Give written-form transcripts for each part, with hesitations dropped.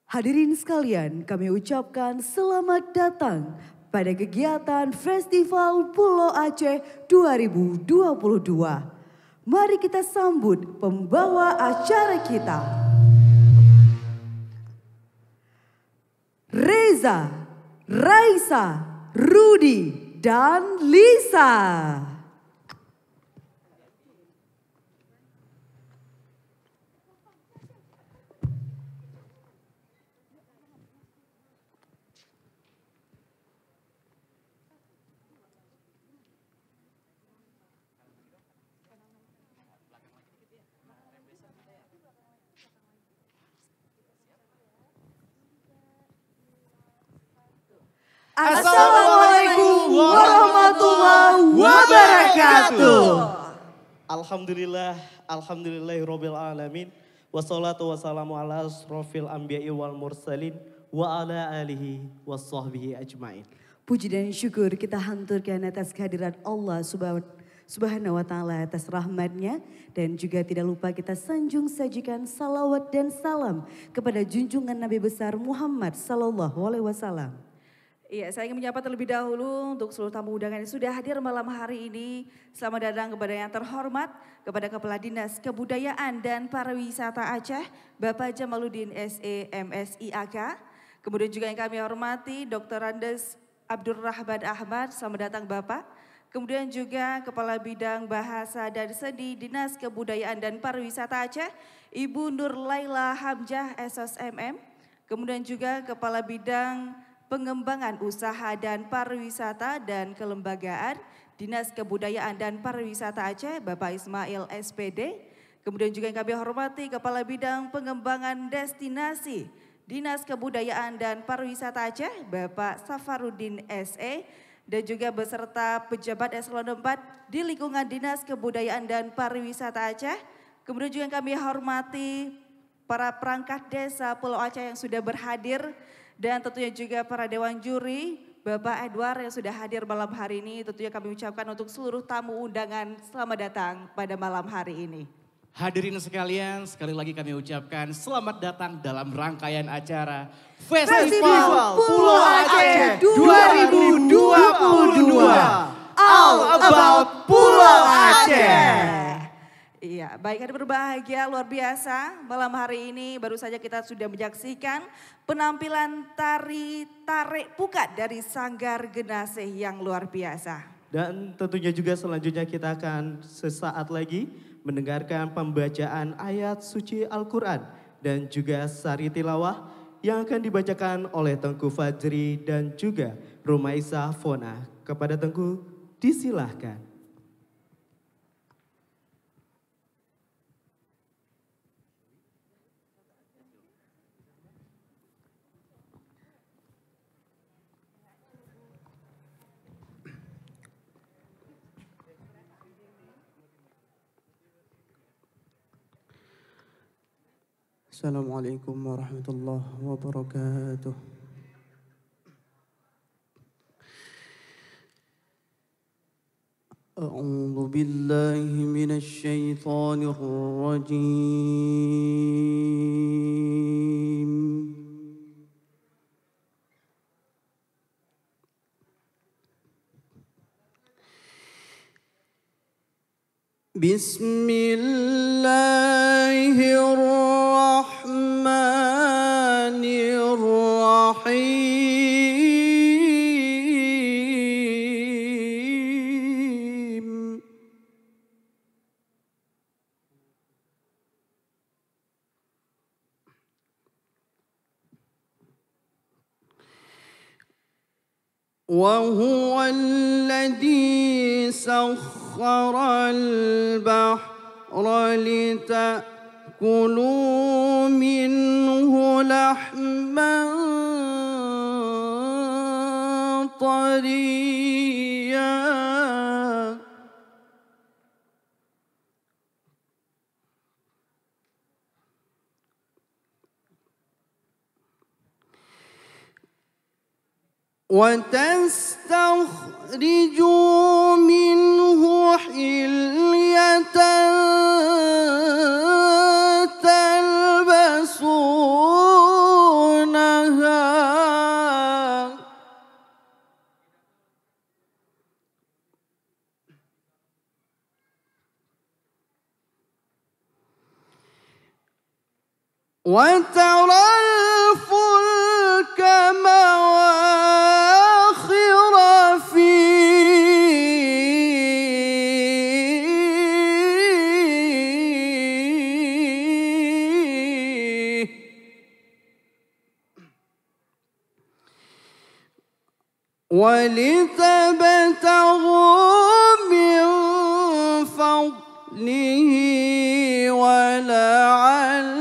Hadirin sekalian, kami ucapkan selamat datang pada kegiatan Festival Pulau Aceh 2022. Mari kita sambut pembawa acara kita. Reza, Raisa, Rudi, dan Lisa. Assalamualaikum warahmatullahi wabarakatuh. Alhamdulillahirabbil alamin. Wassalatu wassalamu ala asrofil anbiya'i wal mursalin wa ala alihi wassahbihi ajmain. Puji dan syukur kita hanturkan atas kehadiran Allah Subhanahu wa ta'ala, atas rahmatnya. Dan juga tidak lupa kita sanjung sajikan salawat dan salam kepada junjungan Nabi besar Muhammad sallallahu alaihi wasallam. Iya, saya ingin menyapa terlebih dahulu untuk seluruh tamu undangan yang sudah hadir malam hari ini. Selamat datang kepada yang terhormat, kepada Kepala Dinas Kebudayaan dan Pariwisata Aceh, Bapak Jamaluddin SE MSIAK. Kemudian juga yang kami hormati Dr. Andes Abdurrahman Ahmad, selamat datang Bapak. Kemudian juga Kepala Bidang Bahasa dan Seni Dinas Kebudayaan dan Pariwisata Aceh, Ibu Nur Laila Hamjah SOSMM. Kemudian juga Kepala Bidang Pengembangan Usaha dan Pariwisata dan Kelembagaan Dinas Kebudayaan dan Pariwisata Aceh, Bapak Ismail SPD. Kemudian juga yang kami hormati Kepala Bidang Pengembangan Destinasi Dinas Kebudayaan dan Pariwisata Aceh, Bapak Safarudin SE. Dan juga beserta pejabat eselon 4 di lingkungan Dinas Kebudayaan dan Pariwisata Aceh. Kemudian juga yang kami hormati para perangkat desa Pulau Aceh yang sudah berhadir. Dan tentunya juga para dewan juri, Bapak Edward yang sudah hadir malam hari ini. Tentunya kami ucapkan untuk seluruh tamu undangan selamat datang pada malam hari ini. Hadirin sekalian, sekali lagi kami ucapkan selamat datang dalam rangkaian acara Festival Pulau Aceh 2022. All about Pulau Aceh. Iya, baik, hari berbahagia luar biasa. Malam hari ini baru saja kita sudah menyaksikan penampilan tari tarik pukat dari Sanggar Genaseh yang luar biasa. Dan tentunya juga selanjutnya kita akan sesaat lagi mendengarkan pembacaan ayat suci Al-Quran dan juga sari tilawah yang akan dibacakan oleh Tengku Fajri dan juga Rumaisa Fona. Kepada Tengku disilahkan. Assalamualaikum warahmatullahi wabarakatuh. A'udzu billahi minasy syaithanir rajim. Bismillahirrahmanirrahim. وهو الذي سخر البحر لتأكلوا منه لحما طريا وتستخرجوا منه حلية تلبسون وترى الفلك مواخر فيه ولتبتغوا من فضله ولعلكم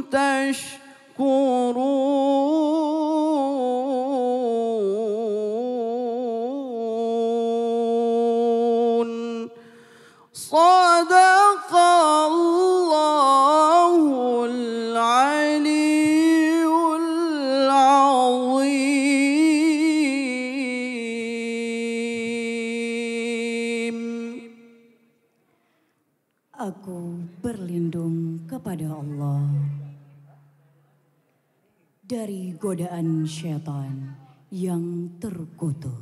تشكرون صدق الله العلي العظيم. Aku berlindung kepada Allah dari godaan syaitan yang terkutuk.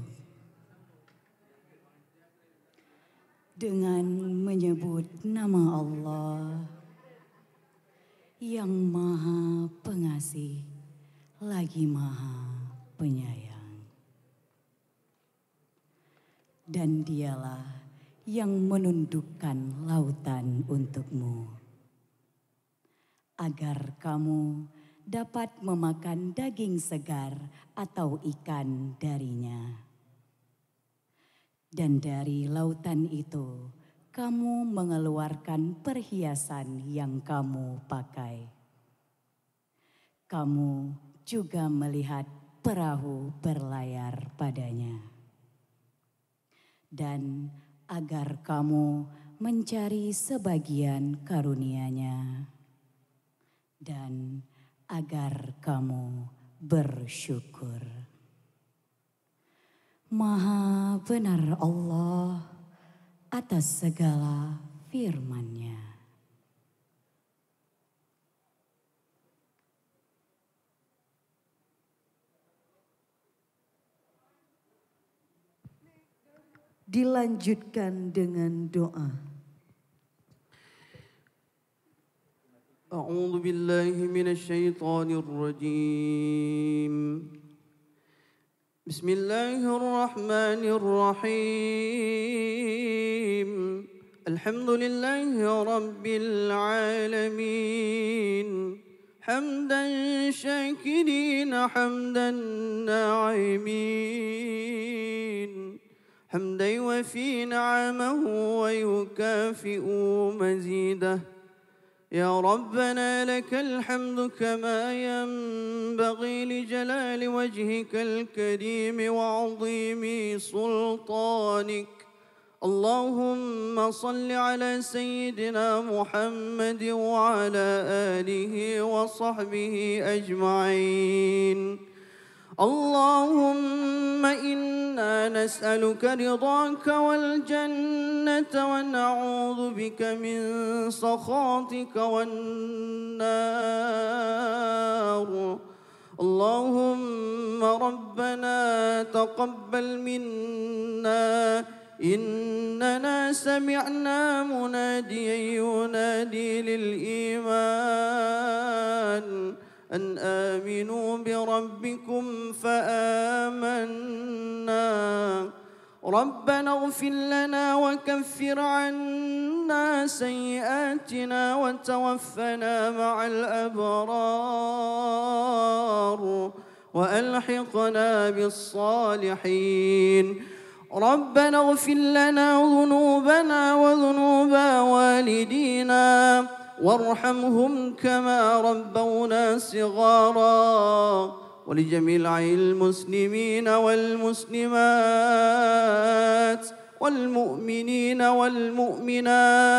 Dengan menyebut nama Allah yang Maha Pengasih lagi Maha Penyayang. Dan dialah yang menundukkan lautan untukmu, agar kamu dapat memakan daging segar atau ikan darinya. Dan dari lautan itu kamu mengeluarkan perhiasan yang kamu pakai. Kamu juga melihat perahu berlayar padanya. Dan agar kamu mencari sebagian karunia-Nya dan agar kamu bersyukur. Maha benar Allah atas segala firman-Nya. Dilanjutkan dengan doa. أعوذ بالله من الشيطان الرجيم بسم الله الرحمن الرحيم الحمد لله رب العالمين حمدا شاكرين حمدا ناعمين حمدا يوفي نعمه ويكافئ مزيده يا ربنا لك الحمد كما ينبغي لجلال وجهك الكريم وعظيم سلطانك اللهم صل على سيدنا محمد وعلى آله وصحبه أجمعين اللهم إنا نسألك رضاك والجنة ونعوذ بك من سخطك والنار اللهم ربنا تقبل منا إننا سمعنا مناديا ينادي للإيمان أن آمنوا بربكم فآمنا ربنا اغفر لنا وكفر عنا سيئاتنا وتوفنا مع الأبرار وألحقنا بالصالحين ربنا اغفر لنا ذنوبنا وذنوب والدينا وارحمهم كما ربونا صغارا ولجميع المسلمين والمسلمات والمؤمنين والمؤمنات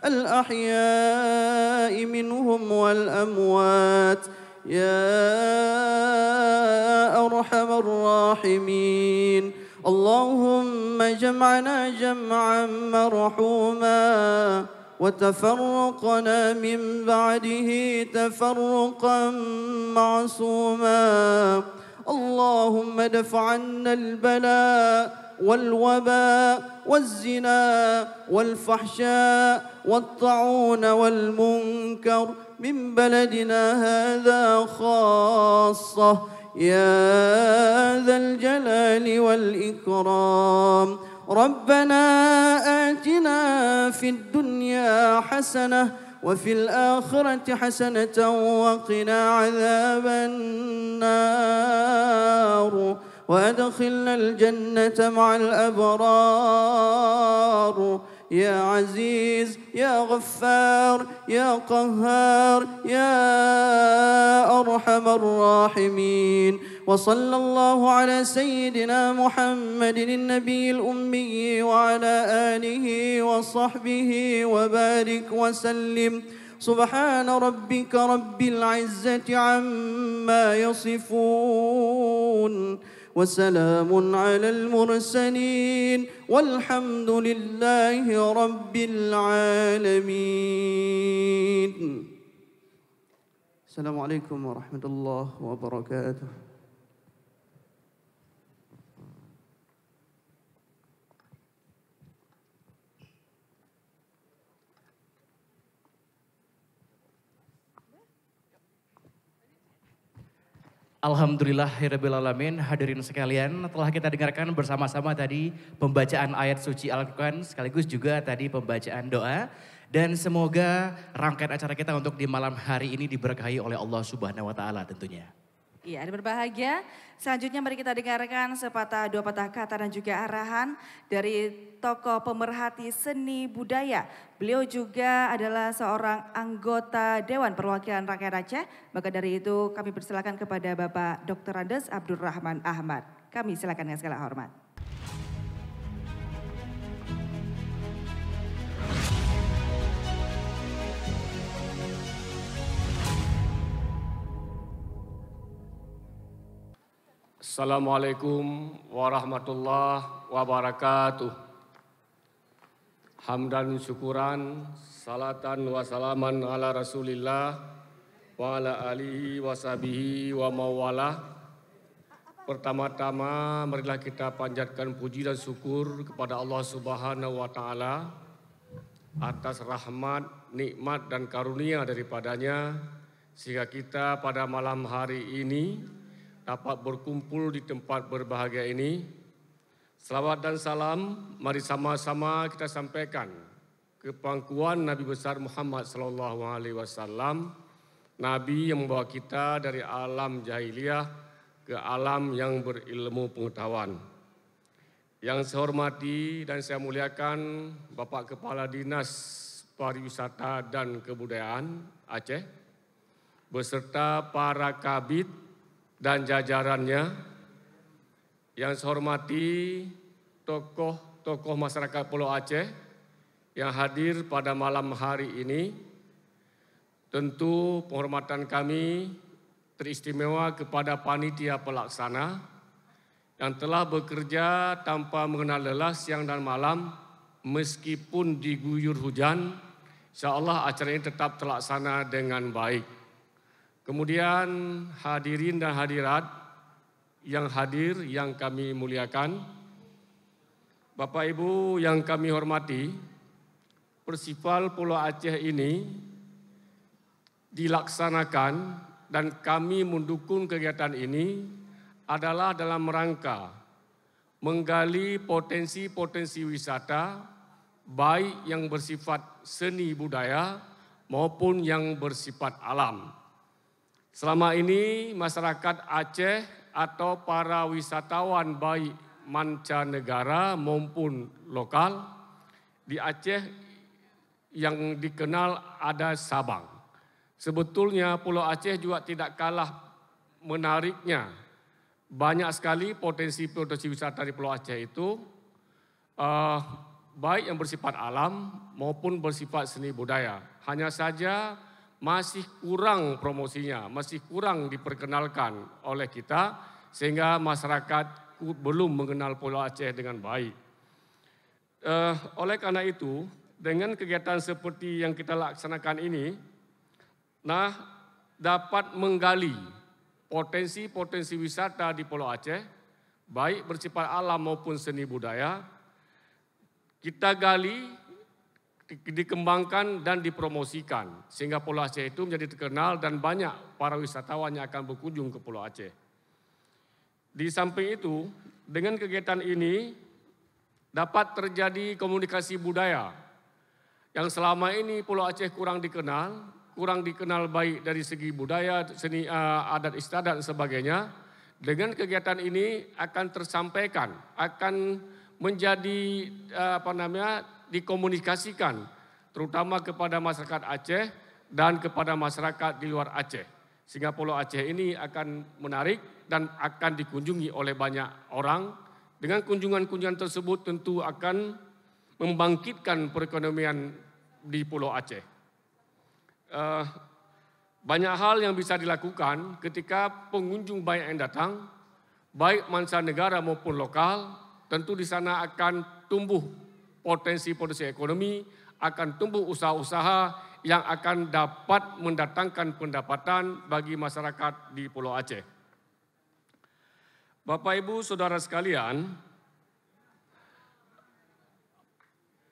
الأحياء منهم والأموات يا أرحم الراحمين اللهم جمعنا جمعا مرحوما وتفرقنا من بعده تفرقا معصوما اللهم ادفع عنا البلاء والوباء والزنا والفحشاء والطاعون والمنكر من بلدنا هذا خاصة يا ذا الجلال والإكرام. ربنا آتنا في الدنيا حسنة وفي الآخرة حسنة وقنا عذاب النار وأدخلنا الجنة مع الأبرار يا عزيز يا غفار يا قهار يا أرحم الراحمين. وصلى الله على سيدنا محمد النبي الأمي وعلى آله وصحبه وبارك وسلم. سبحان ربك رب العزة عما يصفون وسلام على المرسلين والحمد لله رب العالمين. السلام عليكم ورحمة الله وبركاته. Alhamdulillahirrabbilalamin. Hadirin sekalian, telah kita dengarkan bersama-sama tadi pembacaan ayat suci Al-Quran, sekaligus juga tadi pembacaan doa. Dan semoga rangkaian acara kita untuk di malam hari ini diberkahi oleh Allah Subhanahu wa Ta'ala tentunya. Iya, ada berbahagia. Selanjutnya mari kita dengarkan sepatah dua patah kata dan juga arahan dari tokoh pemerhati seni budaya. Beliau juga adalah seorang anggota Dewan Perwakilan Rakyat Aceh. Maka dari itu kami persilakan kepada Bapak Dr. Andes Abdurrahman Ahmad. Kami silakan dengan segala hormat. Assalamualaikum warahmatullahi wabarakatuh. Hamdan syukuran, salatan wa salaman ala rasulillah wa ala alihi wa sahbihi wa mawalah. Pertama-tama marilah kita panjatkan puji dan syukur kepada Allah Subhanahu wa Ta'ala atas rahmat, nikmat dan karunia daripadanya sehingga kita pada malam hari ini dapat berkumpul di tempat berbahagia ini. Selawat dan salam mari sama-sama kita sampaikan ke pangkuan Nabi besar Muhammad sallallahu alaihi wasallam, nabi yang membawa kita dari alam jahiliyah ke alam yang berilmu pengetahuan. Yang saya hormati dan saya muliakan Bapak Kepala Dinas Pariwisata dan Kebudayaan Aceh beserta para kabid dan jajarannya. Yang saya hormati tokoh-tokoh masyarakat Pulau Aceh yang hadir pada malam hari ini. Tentu penghormatan kami teristimewa kepada panitia pelaksana yang telah bekerja tanpa mengenal lelah siang dan malam meskipun diguyur hujan. InsyaAllah acara ini tetap terlaksana dengan baik. Kemudian hadirin dan hadirat yang hadir yang kami muliakan, Bapak Ibu yang kami hormati, Festival Pulau Aceh ini dilaksanakan dan kami mendukung kegiatan ini adalah dalam rangka menggali potensi-potensi wisata baik yang bersifat seni budaya maupun yang bersifat alam. Selama ini masyarakat Aceh atau para wisatawan baik mancanegara maupun lokal di Aceh yang dikenal ada Sabang. Sebetulnya Pulau Aceh juga tidak kalah menariknya. Banyak sekali potensi-potensi wisata di Pulau Aceh itu baik yang bersifat alam maupun bersifat seni budaya. Hanya saja masih kurang promosinya, masih kurang diperkenalkan oleh kita sehingga masyarakat belum mengenal Pulau Aceh dengan baik. Oleh karena itu, dengan kegiatan seperti yang kita laksanakan ini, dapat menggali potensi-potensi wisata di Pulau Aceh, baik bersifat alam maupun seni budaya, kita gali, dikembangkan dan dipromosikan sehingga Pulau Aceh itu menjadi terkenal dan banyak para wisatawan yang akan berkunjung ke Pulau Aceh. Di samping itu, dengan kegiatan ini dapat terjadi komunikasi budaya yang selama ini Pulau Aceh kurang dikenal baik dari segi budaya, seni, adat istiadat dan sebagainya. Dengan kegiatan ini akan tersampaikan, akan menjadi dikomunikasikan terutama kepada masyarakat Aceh dan kepada masyarakat di luar Aceh. Sehingga Pulau Aceh ini akan menarik dan akan dikunjungi oleh banyak orang. Dengan kunjungan-kunjungan tersebut tentu akan membangkitkan perekonomian di Pulau Aceh. Banyak hal yang bisa dilakukan ketika pengunjung banyak yang datang, baik mancanegara maupun lokal, tentu di sana akan tumbuh potensi-potensi ekonomi, akan tumbuh usaha-usaha yang akan dapat mendatangkan pendapatan bagi masyarakat di Pulau Aceh. Bapak, Ibu, Saudara sekalian,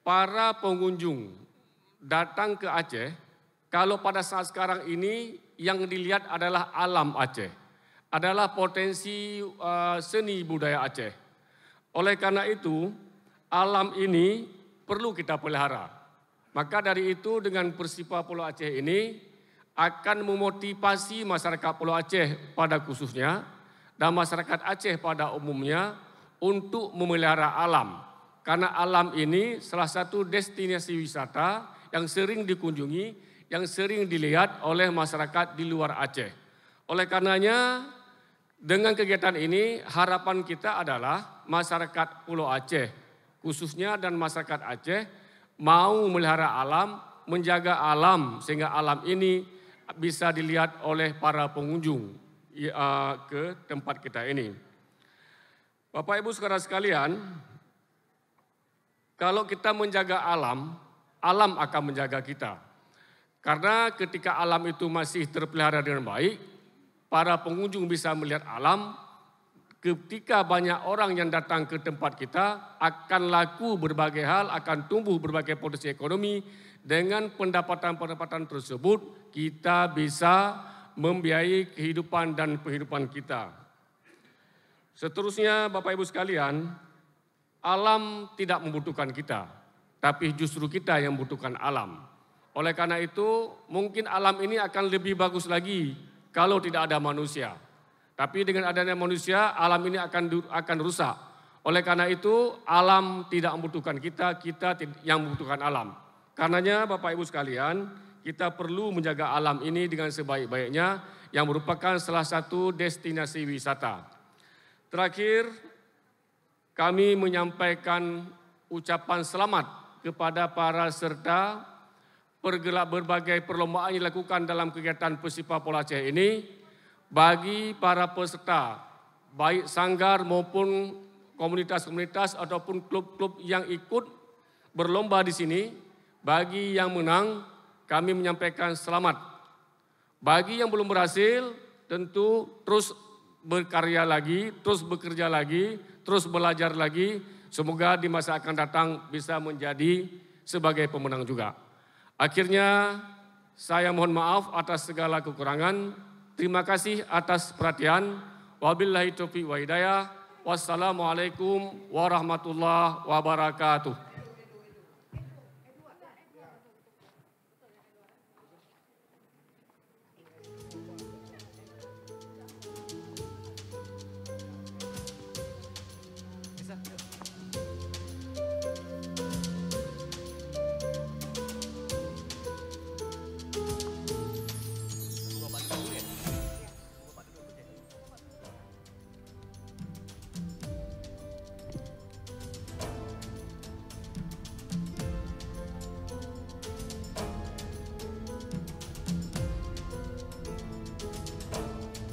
para pengunjung datang ke Aceh, kalau pada saat sekarang ini yang dilihat adalah alam Aceh, adalah potensi seni budaya Aceh. Oleh karena itu, alam ini perlu kita pelihara. Maka dari itu dengan Persipa Pulau Aceh ini akan memotivasi masyarakat Pulau Aceh pada khususnya dan masyarakat Aceh pada umumnya untuk memelihara alam. Karena alam ini salah satu destinasi wisata yang sering dikunjungi, yang sering dilihat oleh masyarakat di luar Aceh. Oleh karenanya dengan kegiatan ini harapan kita adalah masyarakat Pulau Aceh khususnya dan masyarakat Aceh mau memelihara alam, menjaga alam sehingga alam ini bisa dilihat oleh para pengunjung ke tempat kita ini. Bapak Ibu saudara sekalian, kalau kita menjaga alam, alam akan menjaga kita. Karena ketika alam itu masih terpelihara dengan baik, para pengunjung bisa melihat alam. Ketika banyak orang yang datang ke tempat kita, akan laku berbagai hal, akan tumbuh berbagai potensi ekonomi. Dengan pendapatan-pendapatan tersebut, kita bisa membiayai kehidupan dan penghidupan kita. Seterusnya Bapak Ibu sekalian, alam tidak membutuhkan kita, tapi justru kita yang membutuhkan alam. Oleh karena itu, mungkin alam ini akan lebih bagus lagi kalau tidak ada manusia. Tapi dengan adanya manusia, alam ini akan rusak. Oleh karena itu, alam tidak membutuhkan kita, kita yang membutuhkan alam. Karenanya Bapak Ibu sekalian, kita perlu menjaga alam ini dengan sebaik-baiknya yang merupakan salah satu destinasi wisata. Terakhir, kami menyampaikan ucapan selamat kepada para serta berbagai perlombaan yang dilakukan dalam kegiatan Persipa Pulau Aceh ini. Bagi para peserta, baik sanggar maupun komunitas-komunitas ataupun klub-klub yang ikut berlomba di sini, bagi yang menang, kami menyampaikan selamat. Bagi yang belum berhasil, tentu terus berkarya lagi, terus bekerja lagi, terus belajar lagi. Semoga di masa akan datang bisa menjadi sebagai pemenang juga. Akhirnya, saya mohon maaf atas segala kekurangan. Terima kasih atas perhatian. Wabillahi taufiq wa hidayah. Wassalamualaikum warahmatullahi wabarakatuh.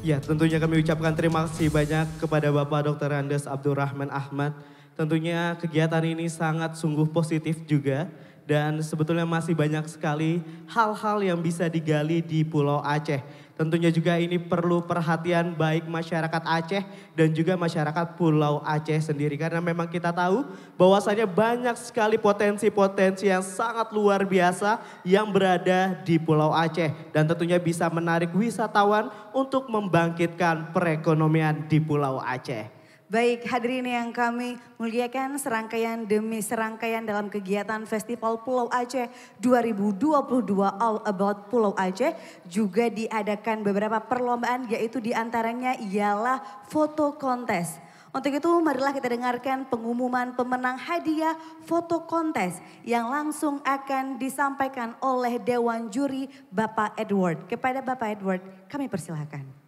Ya, tentunya kami ucapkan terima kasih banyak kepada Bapak Dr. Andes Abdurrahman Ahmad. Tentunya kegiatan ini sangat sungguh positif juga Dan sebetulnya masih banyak sekali hal-hal yang bisa digali di Pulau Aceh. Tentunya juga ini perlu perhatian baik masyarakat Aceh dan juga masyarakat Pulau Aceh sendiri. Karena memang kita tahu bahwasanya banyak sekali potensi-potensi yang sangat luar biasa yang berada di Pulau Aceh. Dan tentunya bisa menarik wisatawan untuk membangkitkan perekonomian di Pulau Aceh. Baik, hadirin yang kami muliakan, serangkaian demi serangkaian dalam kegiatan Festival Pulau Aceh 2022 All About Pulau Aceh juga diadakan beberapa perlombaan, yaitu diantaranya ialah foto kontes. Untuk itu marilah kita dengarkan pengumuman pemenang hadiah foto kontes yang langsung akan disampaikan oleh Dewan Juri Bapak Edward. Kepada Bapak Edward kami persilahkan.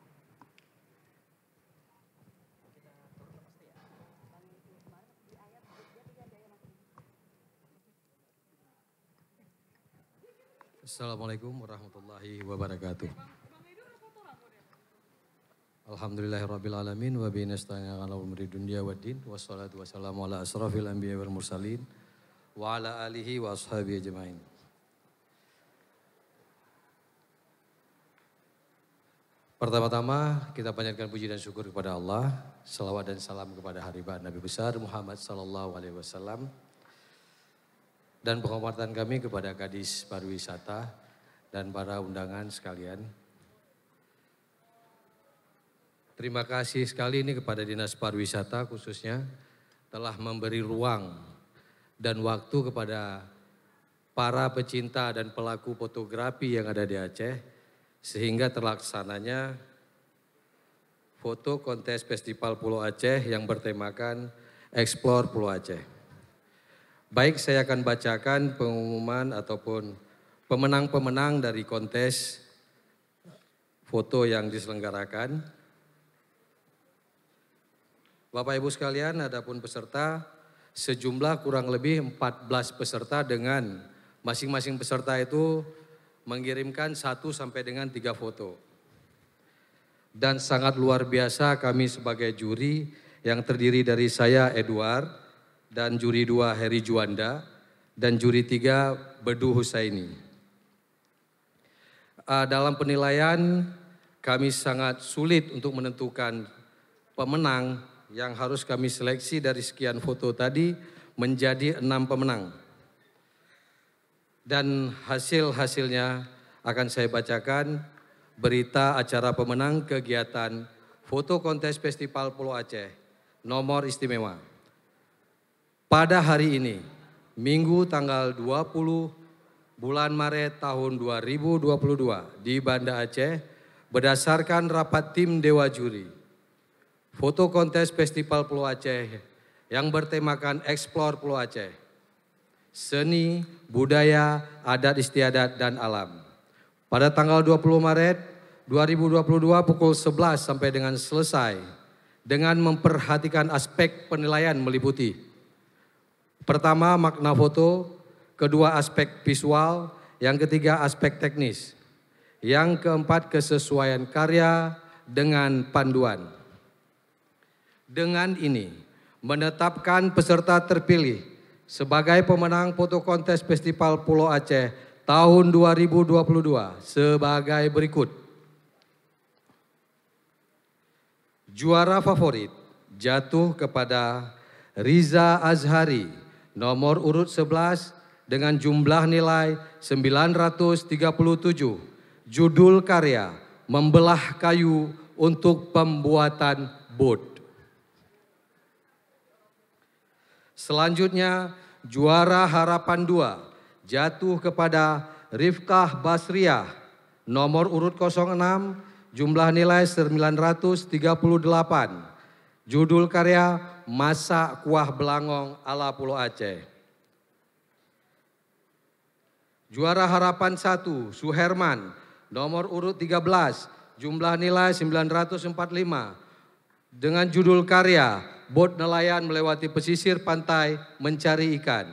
Assalamualaikum warahmatullahi wabarakatuh. Alhamdulillahirrabbilalamin wa bihi nasta'in ala umuri dunya waddin wassalatu wassalamu ala asrafil anbiya wal mursalin wa ala alihi wa ashabihi ajmain. Pertama-tama kita panjatkan puji dan syukur kepada Allah, salawat dan salam kepada haribaan Nabi besar Muhammad sallallahu alaihi wasallam. Dan penghormatan kami kepada Kadis Pariwisata dan para undangan sekalian. Terima kasih sekali ini kepada Dinas Pariwisata khususnya telah memberi ruang dan waktu kepada para pecinta dan pelaku fotografi yang ada di Aceh sehingga terlaksananya foto kontes Festival Pulau Aceh yang bertemakan Explore Pulau Aceh. Baik, saya akan bacakan pengumuman ataupun pemenang-pemenang dari kontes foto yang diselenggarakan. Bapak Ibu sekalian, adapun peserta sejumlah kurang lebih 14 peserta dengan masing-masing peserta itu mengirimkan 1 sampai dengan 3 foto. Dan sangat luar biasa kami sebagai juri yang terdiri dari saya Edward, dan juri 2 Heri Juanda, dan juri 3 Bedu Husaini. Dalam penilaian kami sangat sulit untuk menentukan pemenang yang harus kami seleksi dari sekian foto tadi menjadi 6 pemenang. Dan hasil-hasilnya akan saya bacakan berita acara pemenang kegiatan foto kontes Festival Pulau Aceh nomor istimewa. Pada hari ini, Minggu tanggal 20 bulan Maret tahun 2022 di Banda Aceh, berdasarkan rapat tim Dewa Juri, foto kontes Festival Pulau Aceh yang bertemakan Explore Pulau Aceh, seni, budaya, adat istiadat, dan alam. Pada tanggal 20 Maret 2022 pukul 11 sampai dengan selesai dengan memperhatikan aspek penilaian meliputi pertama, makna foto, kedua aspek visual, yang ketiga aspek teknis, yang keempat kesesuaian karya dengan panduan. Dengan ini, menetapkan peserta terpilih sebagai pemenang foto kontes Festival Pulau Aceh tahun 2022 sebagai berikut. Juara favorit jatuh kepada Riza Azhari, nomor urut 11 dengan jumlah nilai 937, judul karya Membelah Kayu untuk Pembuatan Boat. Selanjutnya juara harapan 2 jatuh kepada Rifkah Basriah, nomor urut 06, jumlah nilai 938, judul karya Masak Kuah Belangong ala Pulau Aceh. Juara harapan 1, Suherman, nomor urut 13, jumlah nilai 945, dengan judul karya Bot Nelayan Melewati Pesisir Pantai Mencari Ikan.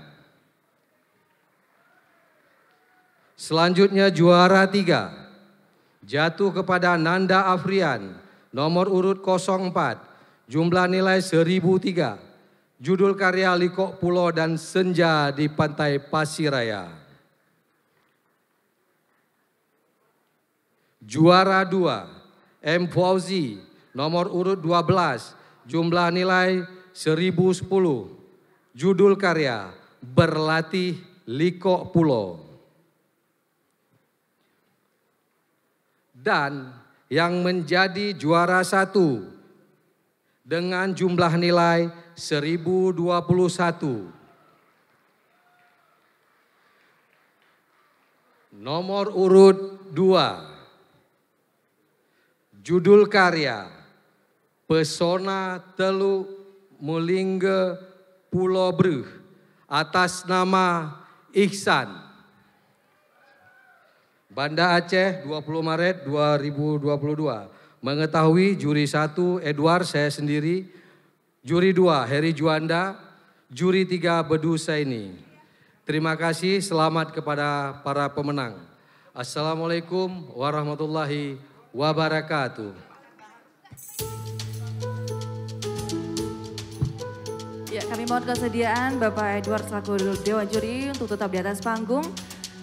Selanjutnya juara 3, jatuh kepada Nanda Afrian, nomor urut 04, jumlah nilai 1003, Judul karya Liko Pulo dan Senja di Pantai Pasiraya. Juara 2, M. Fauzi, nomor urut 12, jumlah nilai 1010. Judul karya Berlatih Liko Pulo. Dan yang menjadi juara 1 dengan jumlah nilai 1021. Nomor urut 2. Judul karya Pesona Teluk Mulingge Pulau Breh atas nama Ihsan. Banda Aceh 20 Maret 2022. Mengetahui juri 1 Edward saya sendiri, juri 2 Heri Juanda, juri 3 Bedu Saini. Terima kasih, selamat kepada para pemenang. Assalamualaikum warahmatullahi wabarakatuh. Ya, kami mohon kesediaan Bapak Edward selaku Dewan Juri untuk tetap di atas panggung.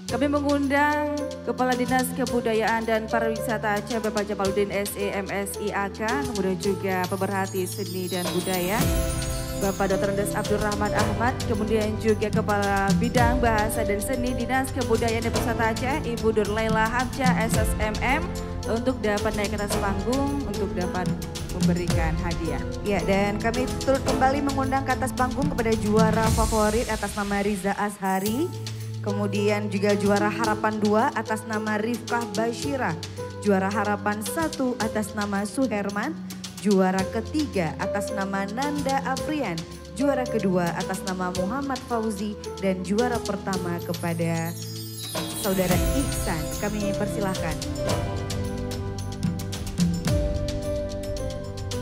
Kami mengundang Kepala Dinas Kebudayaan dan Pariwisata Aceh Bapak Jamaluddin SE MSIAK, kemudian juga pemerhati seni dan budaya Bapak Dr. Andes Abdurrahman Ahmad, kemudian juga Kepala Bidang Bahasa dan Seni Dinas Kebudayaan dan Pariwisata Aceh Ibu Nurlaila Hamzah SSMM untuk dapat naik ke atas panggung untuk dapat memberikan hadiah. Ya, dan kami turut kembali mengundang ke atas panggung kepada juara favorit atas nama Riza Ashari, kemudian juga juara harapan 2 atas nama Rifkah Bashira, juara harapan 1 atas nama Suherman, juara ketiga atas nama Nanda Afrian, juara kedua atas nama Muhammad Fauzi, dan juara pertama kepada Saudara Ihsan. Kami persilahkan.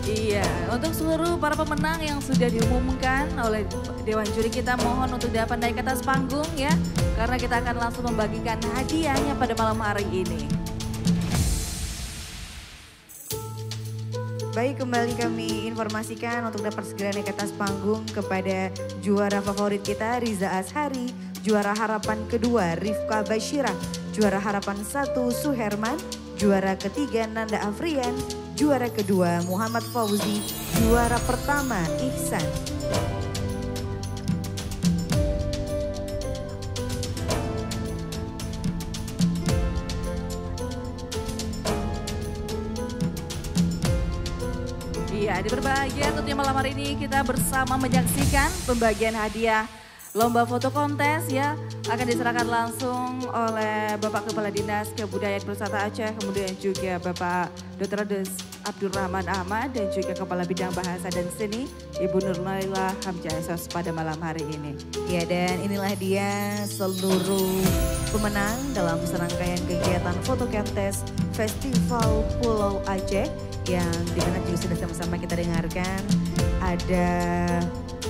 Iya, untuk seluruh para pemenang yang sudah diumumkan oleh Dewan Juri kita mohon untuk dapat naik ke atas panggung ya. Karena kita akan langsung membagikan hadiahnya pada malam hari ini. Baik, kembali kami informasikan untuk dapat segera naik ke atas panggung kepada juara favorit kita Riza Ashari, juara harapan kedua Rifkah Bashira, juara harapan 1 Suherman, juara ketiga Nanda Afrian, juara kedua Muhammad Fauzi, juara pertama Ihsan. Iya, di berbahagia tentunya malam hari ini kita bersama menyaksikan pembagian hadiah lomba foto kontes ya, akan diserahkan langsung oleh Bapak Kepala Dinas Kebudayaan Pariwisata Aceh, kemudian juga Bapak Dr. Andes Abdurrahman Ahmad dan juga Kepala Bidang Bahasa dan Seni Ibu Nurlaila Hamzah SOS pada malam hari ini. Ya, dan inilah dia seluruh pemenang dalam serangkaian kegiatan foto kontes Festival Pulau Aceh yang dimana juga sudah sama-sama kita dengarkan. Ada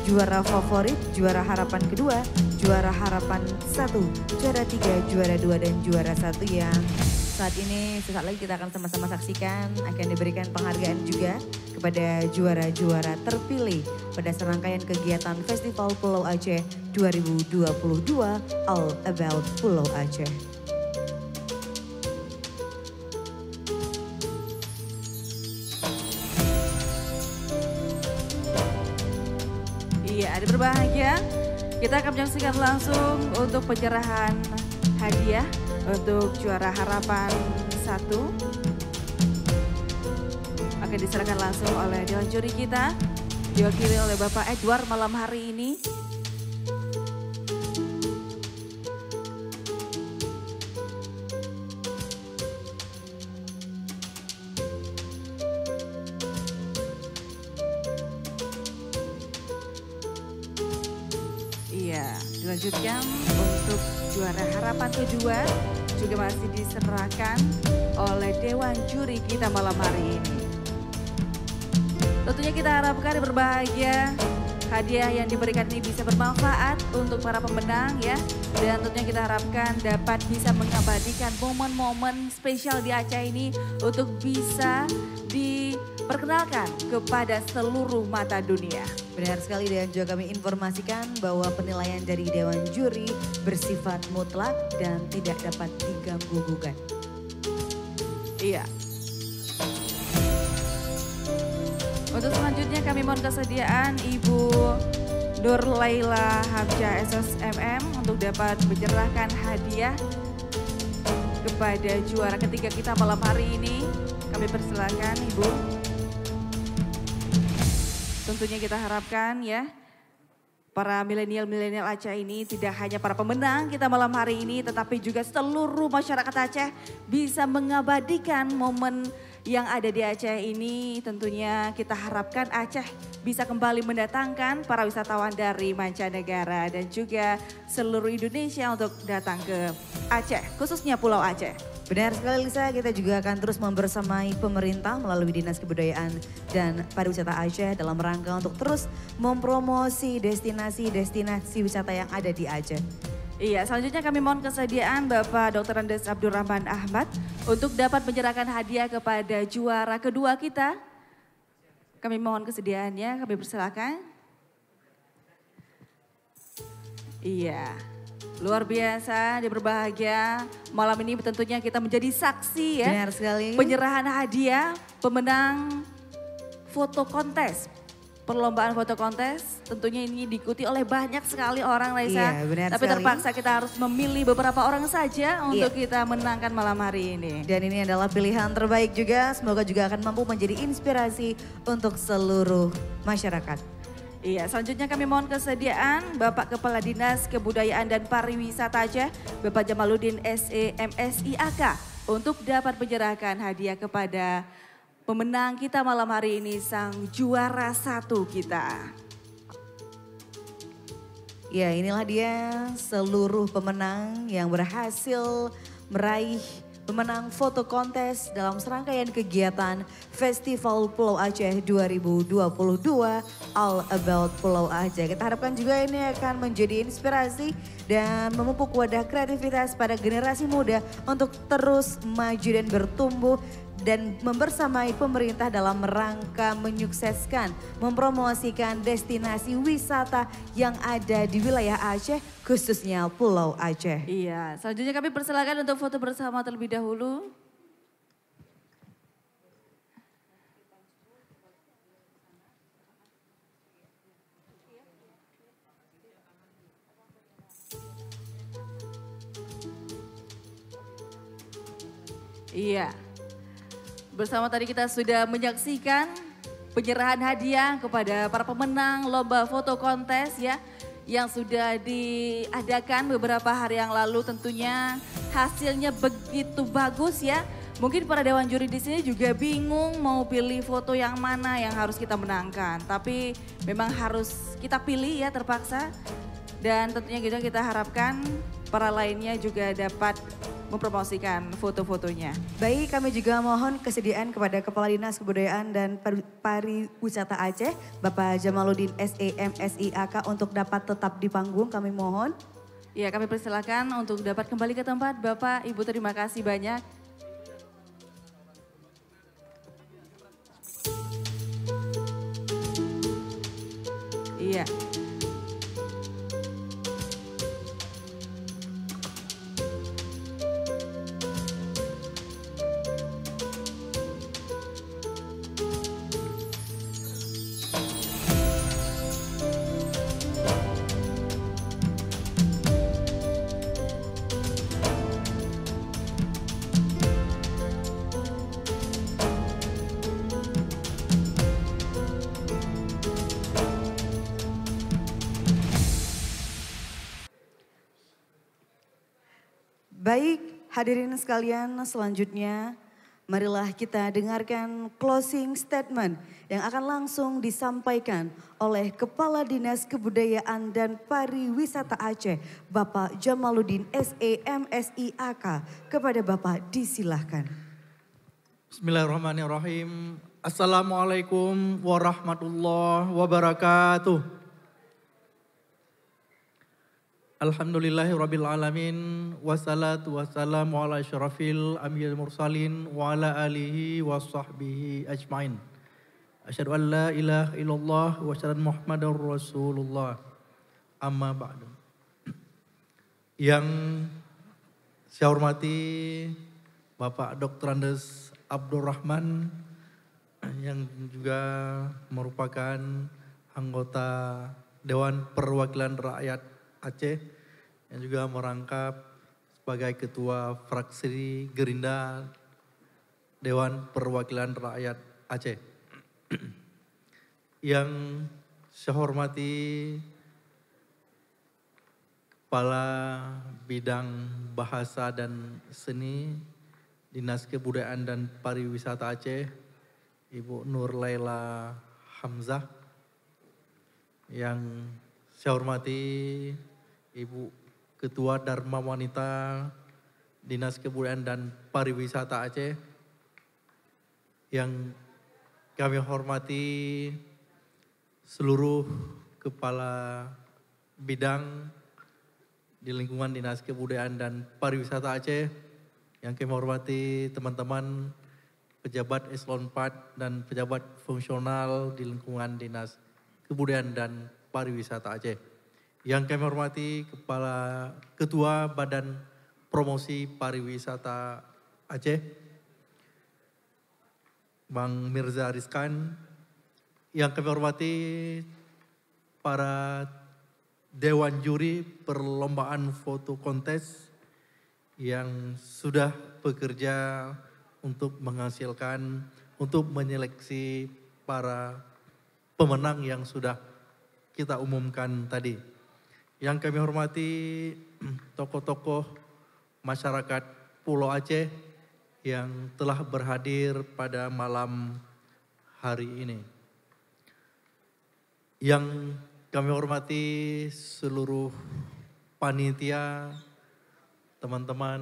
juara favorit, juara harapan kedua, juara harapan 1, juara 3, juara 2, dan juara 1 yang saat ini sesaat lagi kita akan sama-sama saksikan akan diberikan penghargaan juga kepada juara-juara terpilih pada serangkaian kegiatan Festival Pulau Aceh 2022 All About Pulau Aceh. Iya, adik berbahagia, kita akan menyaksikan langsung untuk penyerahan hadiah untuk juara harapan 1. Akan diserahkan langsung oleh Dewan Juri kita, diwakili oleh Bapak Edward malam hari ini. Dilanjutkan untuk juara harapan kedua juga masih diserahkan oleh Dewan Juri kita malam hari ini. Tentunya kita harapkan berbahagia hadiah yang diberikan ini bisa bermanfaat untuk para pemenang ya. Dan tentunya kita harapkan dapat bisa mengabadikan momen-momen spesial di Aceh ini untuk bisa perkenalkan kepada seluruh mata dunia. Benar sekali, dan juga kami informasikan bahwa penilaian dari Dewan Juri bersifat mutlak dan tidak dapat diganggu-gugat. Iya. Untuk selanjutnya kami mohon kesediaan Ibu Nur Laila Hamzah SSMM untuk dapat menyerahkan hadiah kepada juara ketiga kita malam hari ini. Kami persilakan Ibu. Tentunya kita harapkan ya, para milenial Aceh ini tidak hanya para pemenang kita malam hari ini, tetapi juga seluruh masyarakat Aceh bisa mengabadikan momen yang ada di Aceh ini. Tentunya kita harapkan Aceh bisa kembali mendatangkan para wisatawan dari mancanegara dan juga seluruh Indonesia untuk datang ke Aceh, khususnya Pulau Aceh. Benar sekali Lisa, kita juga akan terus membersamai pemerintah melalui Dinas Kebudayaan dan Pariwisata Aceh dalam rangka untuk terus mempromosi destinasi-destinasi wisata yang ada di Aceh. Iya, selanjutnya kami mohon kesediaan Bapak Dr. Andes Abdurrahman Ahmad untuk dapat menyerahkan hadiah kepada juara kedua kita. Kami mohon kesediaannya, kami persilakan. Iya. Luar biasa, dia berbahagia. Malam ini tentunya kita menjadi saksi ya. Benar sekali. Penyerahan hadiah pemenang foto kontes. Perlombaan foto kontes tentunya ini diikuti oleh banyak sekali orang Raisa. Iya, benar tapi sekali. terpaksa kita harus memilih beberapa orang saja untuk kita menangkan malam hari ini. Dan ini adalah pilihan terbaik juga, semoga juga akan mampu menjadi inspirasi untuk seluruh masyarakat. Iya, selanjutnya kami mohon kesediaan Bapak Kepala Dinas Kebudayaan dan Pariwisata Aceh, Bapak Jamaluddin SE MSI AK untuk dapat menyerahkan hadiah kepada pemenang kita malam hari ini, sang juara satu kita. Ya, inilah dia seluruh pemenang yang berhasil meraih pemenang foto kontes dalam serangkaian kegiatan Festival Pulau Aceh 2022 All About Pulau Aceh. Kita harapkan juga ini akan menjadi inspirasi dan memupuk wadah kreativitas pada generasi muda untuk terus maju dan bertumbuh dan membersamai pemerintah dalam rangka menyukseskan, mempromosikan destinasi wisata yang ada di wilayah Aceh, khususnya Pulau Aceh. Iya, selanjutnya kami persilakan untuk foto bersama terlebih dahulu. Iya. Bersama tadi kita sudah menyaksikan penyerahan hadiah kepada para pemenang lomba foto kontes ya, yang sudah diadakan beberapa hari yang lalu. Tentunya hasilnya begitu bagus ya. Mungkin para dewan juri di sini juga bingung mau pilih foto yang mana yang harus kita menangkan. Tapi memang harus kita pilih ya, terpaksa. Dan tentunya juga kita harapkan para lainnya juga dapat mempromosikan foto-fotonya. Baik, kami juga mohon kesediaan kepada Kepala Dinas Kebudayaan dan Pariwisata Aceh, Bapak Jamaluddin SE MSI AK untuk dapat tetap di panggung, kami mohon. Ya, kami persilakan untuk dapat kembali ke tempat. Bapak, Ibu, terima kasih banyak. Iya. Baik, hadirin sekalian, selanjutnya marilah kita dengarkan closing statement yang akan langsung disampaikan oleh Kepala Dinas Kebudayaan dan Pariwisata Aceh, Bapak Jamaluddin SE MSI AK. Kepada Bapak disilahkan. Bismillahirrahmanirrahim. Assalamualaikum warahmatullahi wabarakatuh. Alhamdulillahirrabbilalamin, wassalatu wassalamu ala asyrafil anbiya'il mursalin wa ala alihi wa sahbihi ajmain. Asyhadu an la ilaha illallah wa asyhadu anna Muhammadar Rasulullah. Amma ba'du. Yang saya hormati Bapak Dr. Andes Abdurrahman yang juga merupakan anggota Dewan Perwakilan Rakyat Aceh yang juga merangkap sebagai Ketua Fraksi Gerindra Dewan Perwakilan Rakyat Aceh. Yang saya hormati Kepala Bidang Bahasa dan Seni Dinas Kebudayaan dan Pariwisata Aceh, Ibu Nur Laila Hamzah. Yang saya hormati Ibu Ketua Dharma Wanita Dinas Kebudayaan dan Pariwisata Aceh. Yang kami hormati seluruh kepala bidang di lingkungan Dinas Kebudayaan dan Pariwisata Aceh. Yang kami hormati teman-teman pejabat eselon 4 dan pejabat fungsional di lingkungan Dinas Kebudayaan dan Pariwisata Aceh. Yang kami hormati Ketua Badan Promosi Pariwisata Aceh, Bang Mirza Rizkan. Yang kami hormati para Dewan Juri Perlombaan Foto Kontes yang sudah bekerja untuk menghasilkan, untuk menyeleksi para pemenang yang sudah kita umumkan tadi. Yang kami hormati tokoh-tokoh masyarakat Pulau Aceh yang telah berhadir pada malam hari ini. Yang kami hormati seluruh panitia, teman-teman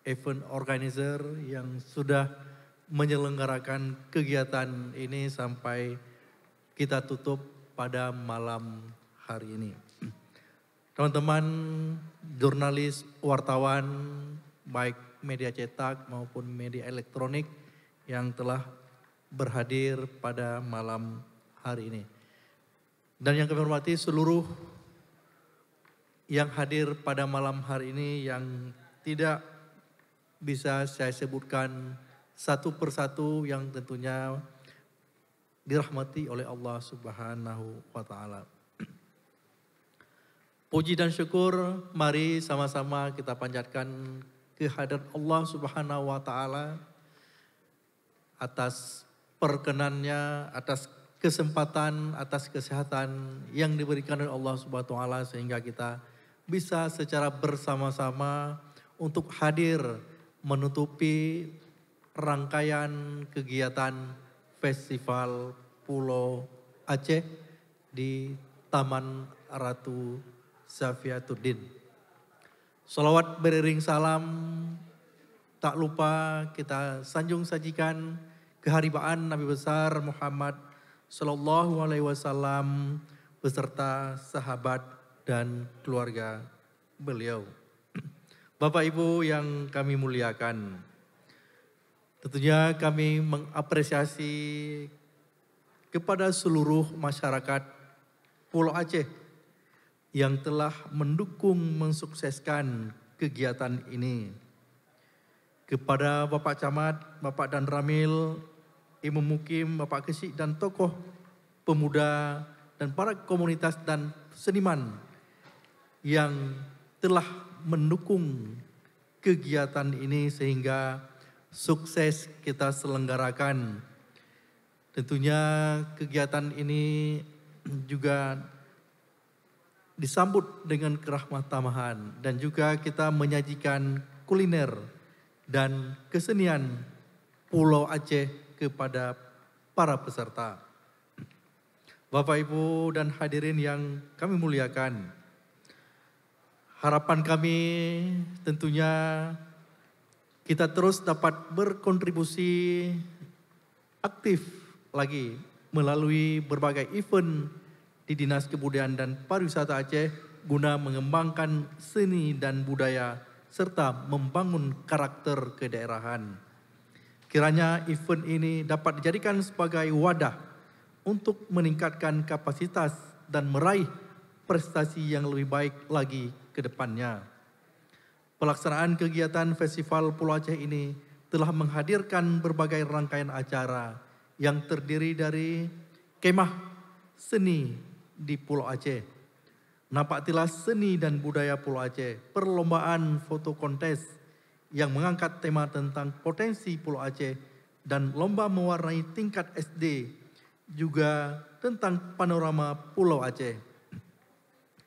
event organizer yang sudah menyelenggarakan kegiatan ini sampai kita tutup pada malam hari ini. Teman-teman jurnalis, wartawan, baik media cetak maupun media elektronik yang telah berhadir pada malam hari ini. Dan yang kami hormati seluruh yang hadir pada malam hari ini yang tidak bisa saya sebutkan satu persatu yang tentunya dirahmati oleh Allah Subhanahu wa Ta'ala. Puji dan syukur mari sama-sama kita panjatkan kehadirat Allah Subhanahu wa Ta'ala atas perkenannya, atas kesempatan, atas kesehatan yang diberikan oleh Allah Subhanahu wa Ta'ala sehingga kita bisa secara bersama-sama untuk hadir menutupi rangkaian kegiatan Festival Pulau Aceh di Taman Ratu Safiatuddin. Salawat beriring salam, tak lupa kita sanjung sajikan keharibaan Nabi besar Muhammad Sallallahu Alaihi Wasallam beserta sahabat dan keluarga beliau. Bapak Ibu yang kami muliakan, tentunya kami mengapresiasi kepada seluruh masyarakat Pulau Aceh yang telah mendukung mensukseskan kegiatan ini. Kepada Bapak Camat, Bapak Dan Ramil, Imam Mukim, Bapak Kesik dan tokoh pemuda dan para komunitas dan seniman yang telah mendukung kegiatan ini sehingga sukses kita selenggarakan. Tentunya kegiatan ini juga disambut dengan kerahmatan dan juga kita menyajikan kuliner dan kesenian Pulau Aceh kepada para peserta. Bapak Ibu dan hadirin yang kami muliakan, harapan kami tentunya kita terus dapat berkontribusi aktif lagi melalui berbagai event di Dinas Kebudayaan dan Pariwisata Aceh guna mengembangkan seni dan budaya serta membangun karakter kedaerahan. Kiranya event ini dapat dijadikan sebagai wadah untuk meningkatkan kapasitas dan meraih prestasi yang lebih baik lagi ke depannya. Pelaksanaan kegiatan Festival Pulau Aceh ini telah menghadirkan berbagai rangkaian acara yang terdiri dari kemah seni di Pulau Aceh, napak tilas seni dan budaya Pulau Aceh, perlombaan foto kontes yang mengangkat tema tentang potensi Pulau Aceh, dan lomba mewarnai tingkat SD juga tentang panorama Pulau Aceh.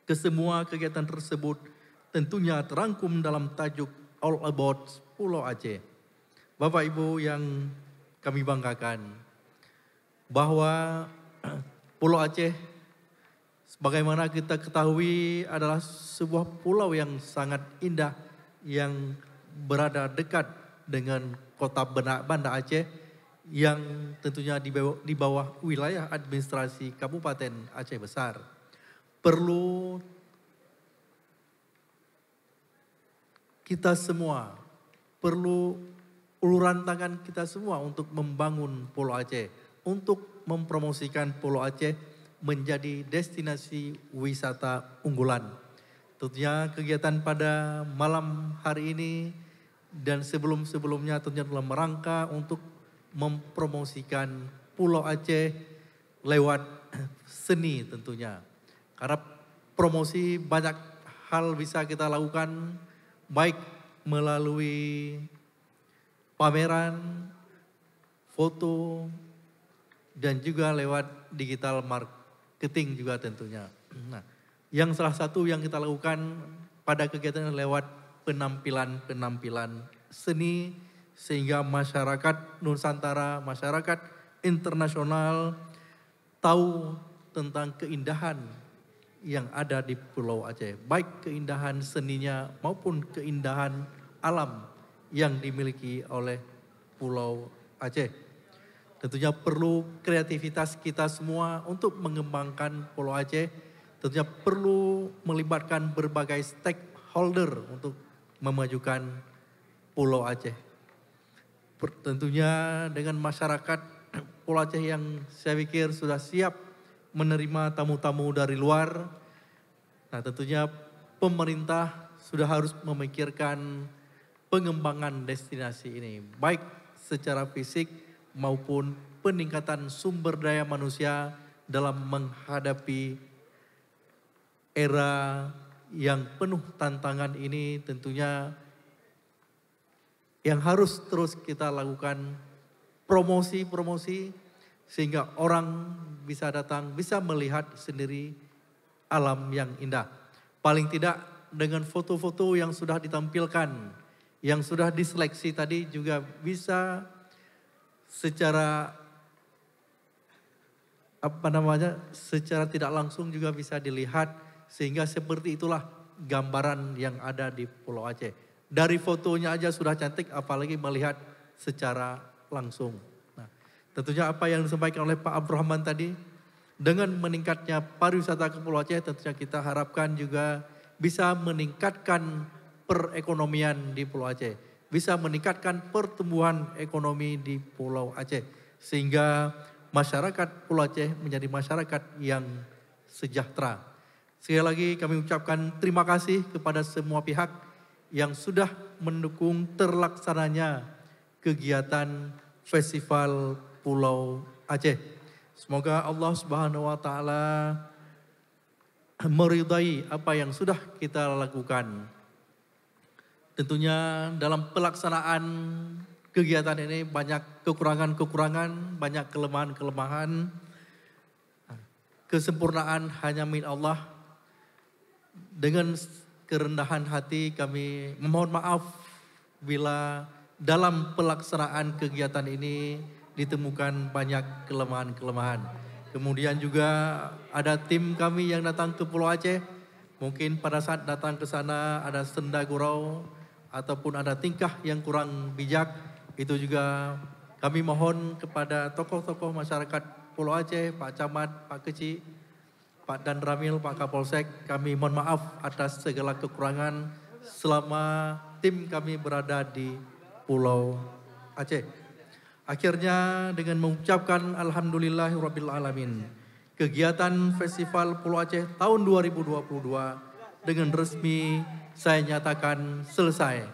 Kesemua kegiatan tersebut tentunya terangkum dalam tajuk All About Pulau Aceh. Bapak Ibu yang kami banggakan, bahwa Pulau Aceh sebagaimana kita ketahui adalah sebuah pulau yang sangat indah yang berada dekat dengan kota Banda Aceh yang tentunya di bawah wilayah administrasi Kabupaten Aceh Besar. Perlu kita semua, perlu uluran tangan kita semua untuk membangun Pulau Aceh, untuk mempromosikan Pulau Aceh menjadi destinasi wisata unggulan. Tentunya kegiatan pada malam hari ini dan sebelum-sebelumnya tentunya dalam rangka untuk mempromosikan Pulau Aceh lewat seni tentunya. Karena promosi banyak hal bisa kita lakukan, baik melalui pameran, foto, dan juga lewat digital marketing juga tentunya. Nah, yang salah satu yang kita lakukan pada kegiatan lewat penampilan-penampilan seni sehingga masyarakat Nusantara, masyarakat internasional tahu tentang keindahan yang ada di Pulau Aceh. Baik keindahan seninya maupun keindahan alam yang dimiliki oleh Pulau Aceh. Tentunya perlu kreativitas kita semua untuk mengembangkan Pulau Aceh. Tentunya perlu melibatkan berbagai stakeholder untuk memajukan Pulau Aceh. Tentunya dengan masyarakat Pulau Aceh yang saya pikir sudah siap menerima tamu-tamu dari luar. Nah, tentunya pemerintah sudah harus memikirkan pengembangan destinasi ini, baik secara fisik maupun peningkatan sumber daya manusia dalam menghadapi era yang penuh tantangan ini. Tentunya yang harus terus kita lakukan promosi-promosi sehingga orang bisa datang, bisa melihat sendiri alam yang indah. Paling tidak dengan foto-foto yang sudah ditampilkan, yang sudah diseleksi tadi juga bisa secara secara tidak langsung juga bisa dilihat, sehingga seperti itulah gambaran yang ada di Pulau Aceh. Dari fotonya aja sudah cantik, apalagi melihat secara langsung. Nah, tentunya apa yang disampaikan oleh Pak Abdurrahman tadi, dengan meningkatnya pariwisata ke Pulau Aceh, tentunya kita harapkan juga bisa meningkatkan perekonomian di Pulau Aceh, bisa meningkatkan pertumbuhan ekonomi di Pulau Aceh, sehingga masyarakat Pulau Aceh menjadi masyarakat yang sejahtera. Sekali lagi kami ucapkan terima kasih kepada semua pihak yang sudah mendukung terlaksananya kegiatan Festival Pulau Aceh. Semoga Allah Subhanahu wa taala meridai apa yang sudah kita lakukan. Tentunya dalam pelaksanaan kegiatan ini banyak kekurangan-kekurangan, banyak kelemahan-kelemahan. Kesempurnaan hanya milik Allah. Dengan kerendahan hati kami memohon maaf bila dalam pelaksanaan kegiatan ini ditemukan banyak kelemahan-kelemahan. Kemudian juga ada tim kami yang datang ke Pulau Aceh, mungkin pada saat datang ke sana ada senda gurau ataupun ada tingkah yang kurang bijak. Itu juga kami mohon kepada tokoh-tokoh masyarakat Pulau Aceh, Pak Camat, Pak Kecik, Pak Dan Ramil, Pak Kapolsek, kami mohon maaf atas segala kekurangan selama tim kami berada di Pulau Aceh. Akhirnya dengan mengucapkan Alhamdulillahirabbil alamin, kegiatan Festival Pulau Aceh tahun 2022 dengan resmi saya nyatakan selesai.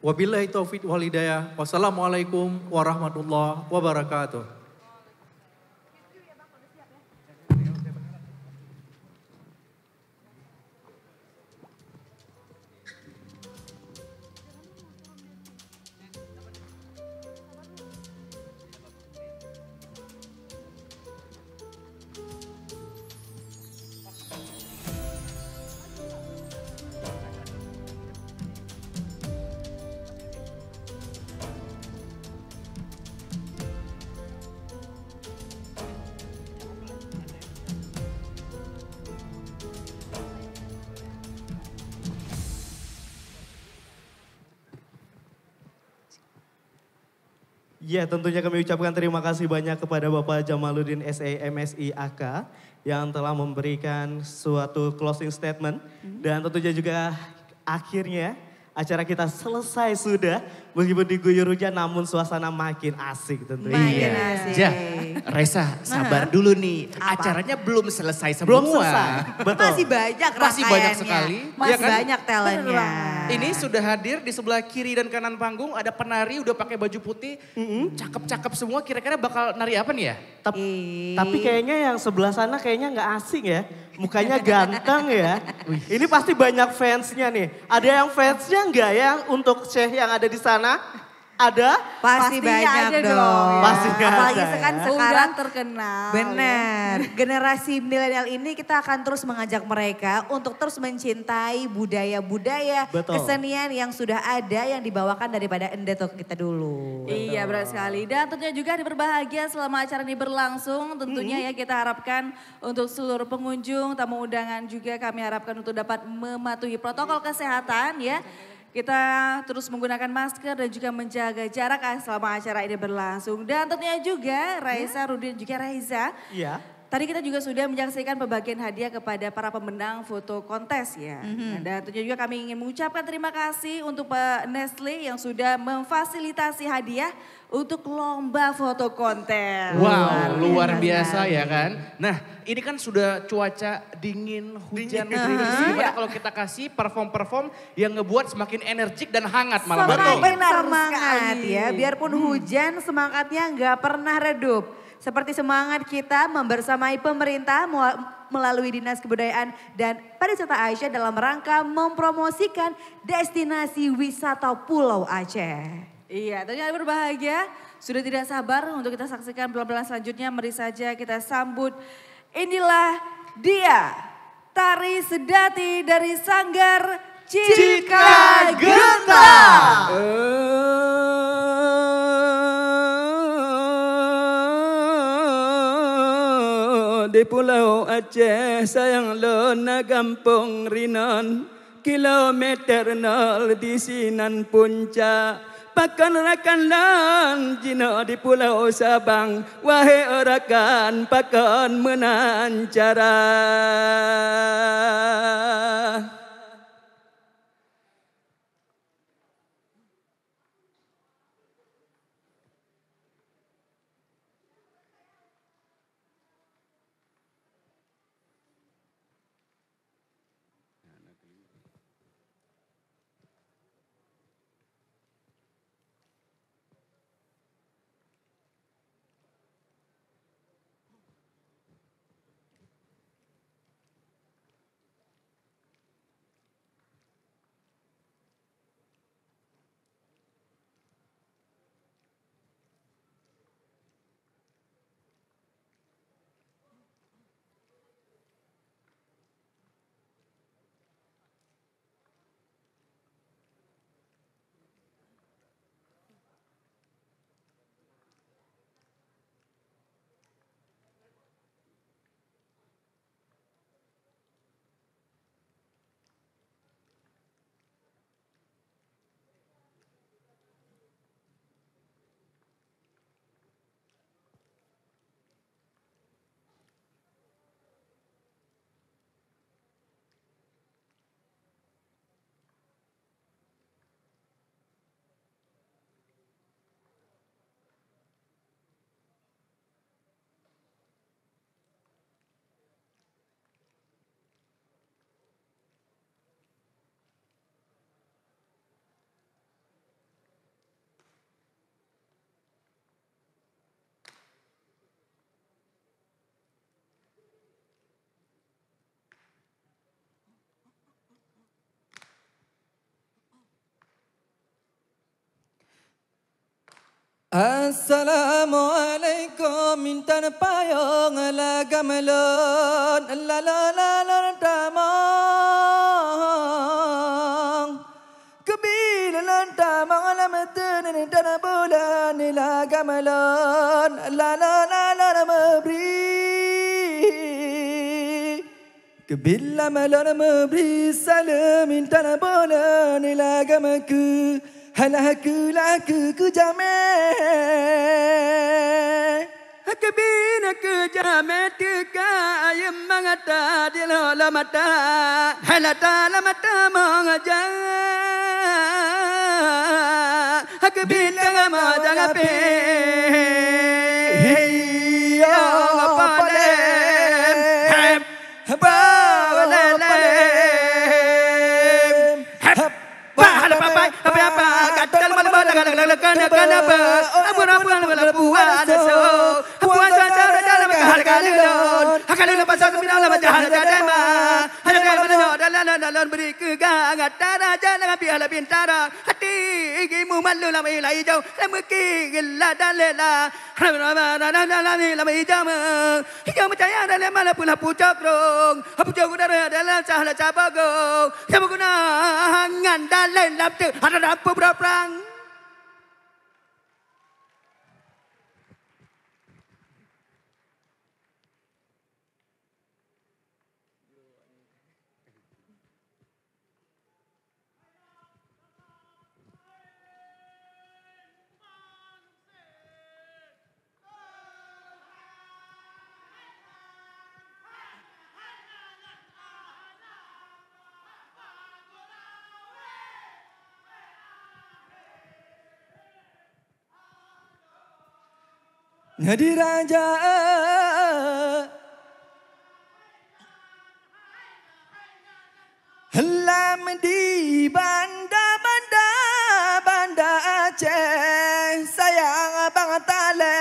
Wabillahi taufiq wal hidayah. Wassalamualaikum warahmatullahi wabarakatuh. Ya, tentunya kami ucapkan terima kasih banyak kepada Bapak Jamaluddin SE MSI AK yang telah memberikan suatu closing statement. Dan tentunya juga akhirnya acara kita selesai sudah. Meskipun diguyur hujan namun suasana makin asik tentunya. Makin asik. Ja, Reza sabar dulu nih. Acaranya belum selesai semua. Belum selesai, betul. Masih banyak Masih banyak rangkaiannya. sekali. Masih Ya kan? banyak talentnya. Ini sudah hadir di sebelah kiri dan kanan panggung. Ada penari udah pakai baju putih. Cakep-cakep semua. Kira-kira bakal nari apa nih ya? Tapi kayaknya yang sebelah sana kayaknya nggak asing ya. Mukanya ganteng ya. Ini pasti banyak fansnya nih. Ada yang fansnya nggak ya untuk Syekh yang ada di sana? Ada? Pasti Pastinya banyak ada dong. dong. Pastinya Apalagi ada kan ya. sekarang terkenal. benar. Generasi milenial ini kita akan terus mengajak mereka untuk terus mencintai budaya-budaya Betul. kesenian yang sudah ada yang dibawakan daripada endetok kita dulu. Iya benar sekali. Dan tentunya juga hari berbahagia selama acara ini berlangsung. Tentunya ya kita harapkan untuk seluruh pengunjung, tamu undangan juga kami harapkan untuk dapat mematuhi protokol kesehatan ya. Kita terus menggunakan masker dan juga menjaga jarak selama acara ini berlangsung. Dan tentunya juga Raisa, Rudi dan juga Reza. Iya. Tadi kita juga sudah menyaksikan pembagian hadiah kepada para pemenang foto kontes ya. Nah, dan tentunya juga kami ingin mengucapkan terima kasih untuk Pak Nestle yang sudah memfasilitasi hadiah untuk lomba foto kontes. Wow, luar biasa ya kan. Nah, ini kan sudah cuaca dingin, hujan. Gimana kalau kita kasih perform-perform yang ngebuat semakin energik dan hangat malam hari ini? Benar semangat ya, biarpun hujan semangatnya nggak pernah redup. Seperti semangat kita membersamai pemerintah melalui Dinas Kebudayaan dan Pariwisata Aisyah dalam rangka mempromosikan destinasi wisata Pulau Aceh. Iya, tentunya berbahagia. Sudah tidak sabar untuk kita saksikan pelan-pelan selanjutnya. Mari saja kita sambut. Inilah dia, tari sedati dari Sanggar Cikagenta. Di Pulau Aceh sayang lona gampung rinan, kilometer nol di sinan puncak. Pakan rakan lan jina di Pulau Sabang, wahai rakan pakan menancara. Assalamualaikum mintan payung la gamelon la la la la tamang kabila la tamang la matan dan bulan la gamelon la la la la mabri kabila malon mabri salam mintan bulan la gamaku halaku laku ku jame hakabina ku jame tuka ayam mangata dilo lamata halata lamata mangaja hakabina ma jangape ya pale haba beri kegangat darah jangan biarlah bintara hati igimu malu lama ilai jauh lama kigila dan lela lama hijau hijau percaya dalam malah pula pucakrong pucak udara dalam sahaja cabago sama guna hangan dalam lapte ada apa berperang. Ngadi raja helam di banda Aceh sayang bang tale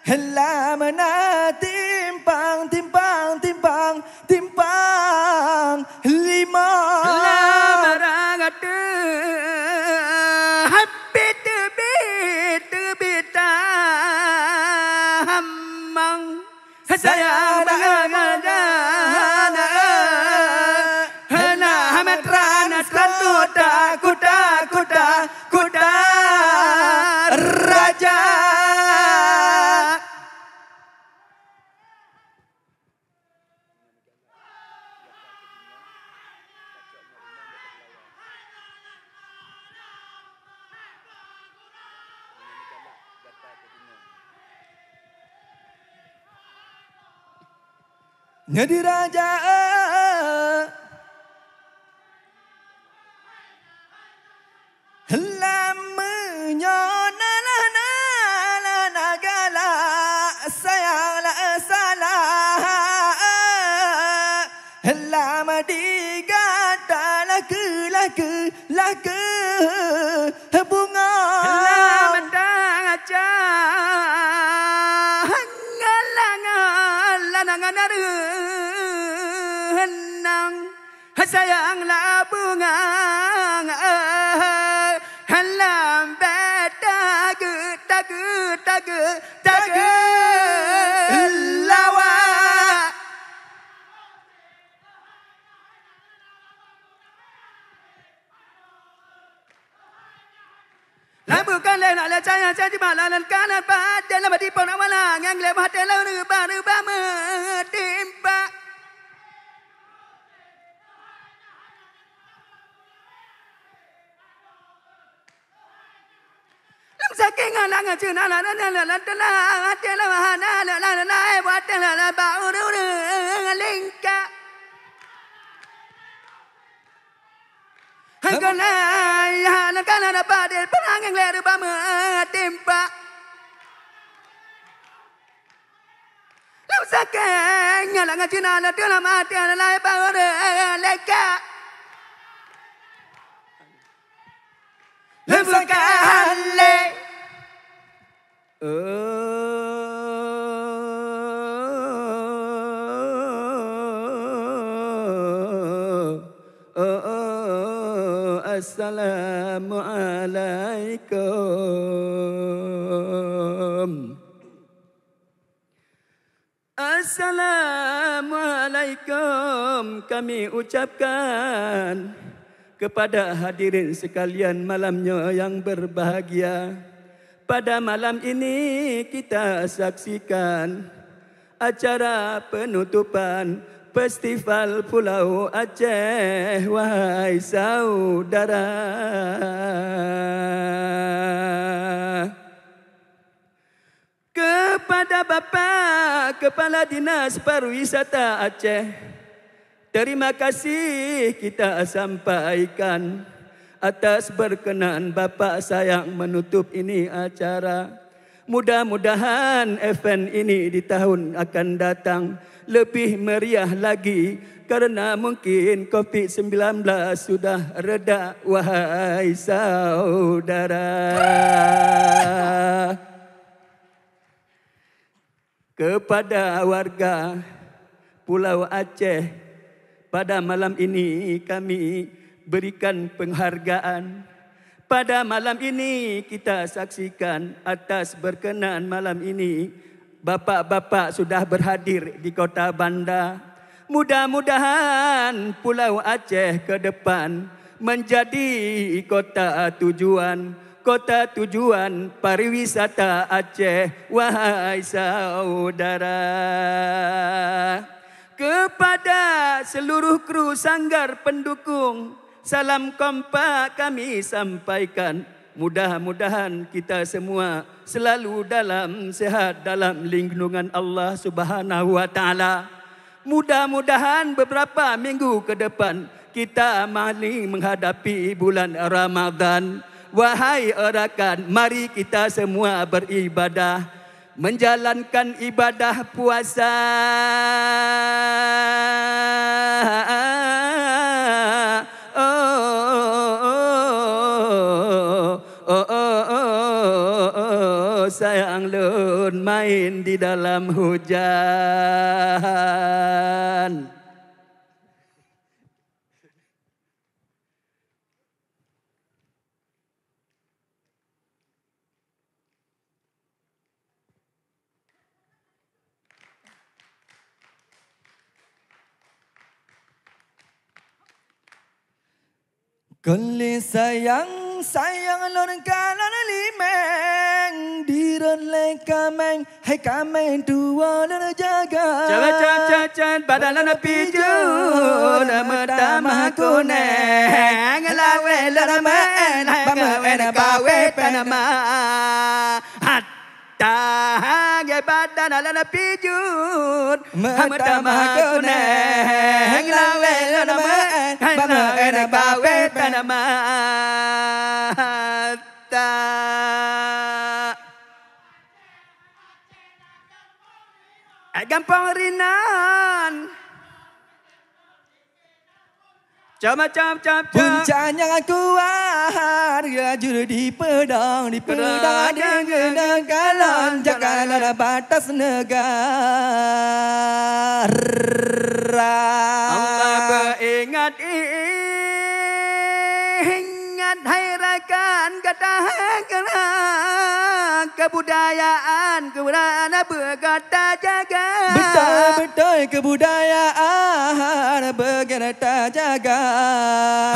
helam na timpang lima helam rangat saya bangana hana hametrana kuda raja Ngadi raja helam menyona nagala sayang salah helam digata laku bunga helam daca sayang la bunga halam tagu lawa la bukan le nak le caya di malalan kanan pada la di pon awala ngang le hate la ruba metimpa saking alang cina la tela mahana la buat la bau lingka hangana ya kana padel perang yang leru timpa saking alang cina la tela mati la bau lingka Lemsakale Assalamualaikum. Assalamualaikum kami ucapkan kepada hadirin sekalian malamnya yang berbahagia. Pada malam ini kita saksikan acara penutupan Festival Pulau Aceh, wahai saudara. Kepada Bapak Kepala Dinas Pariwisata Aceh, terima kasih kita sampaikan atas berkenan Bapak sayang menutup ini acara. Mudah-mudahan event ini di tahun akan datang lebih meriah lagi karena mungkin COVID-19 sudah reda, wahai saudara. Kepada warga Pulau Aceh, pada malam ini kami berikan penghargaan. Pada malam ini kita saksikan atas berkenan malam ini bapak-bapak sudah berhadir di Kota Bandar. Mudah-mudahan Pulau Aceh ke depan menjadi kota tujuan pariwisata Aceh, wahai saudara. Kepada seluruh kru sanggar pendukung, salam kompak kami sampaikan. Mudah-mudahan kita semua selalu dalam sehat dalam lindungan Allah Subhanahu wa taala. Mudah-mudahan beberapa minggu ke depan kita maling menghadapi bulan Ramadan. Wahai rakan, mari kita semua beribadah, menjalankan ibadah puasa. Sayang lun main di dalam hujan. Kali sayang lorong kanan limeng diron le kameng hai kameng tua dan jaga Cacat badan lana pijun mata mahkuneng lawe lana men hai kawe penama hatta badan lana pijun mata mahkuneng lawe lana men hai kawe penama gampang rinan Cap puncanya kuat rajur di pedang dengan galon jakalan batas negara. Allah beringat hai rakan katakan kebudayaan berkata jaga. Betul kebudayaan berkata jaga.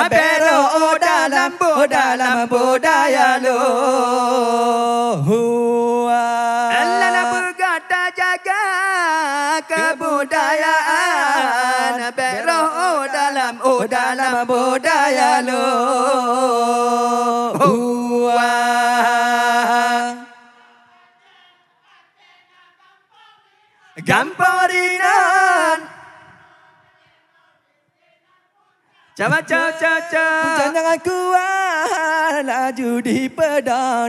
Bero dalam budaya lo. Allah berkata jaga kebudayaan. Bero dalam budaya lo. Gamparinan Jangan kuat laju di pedang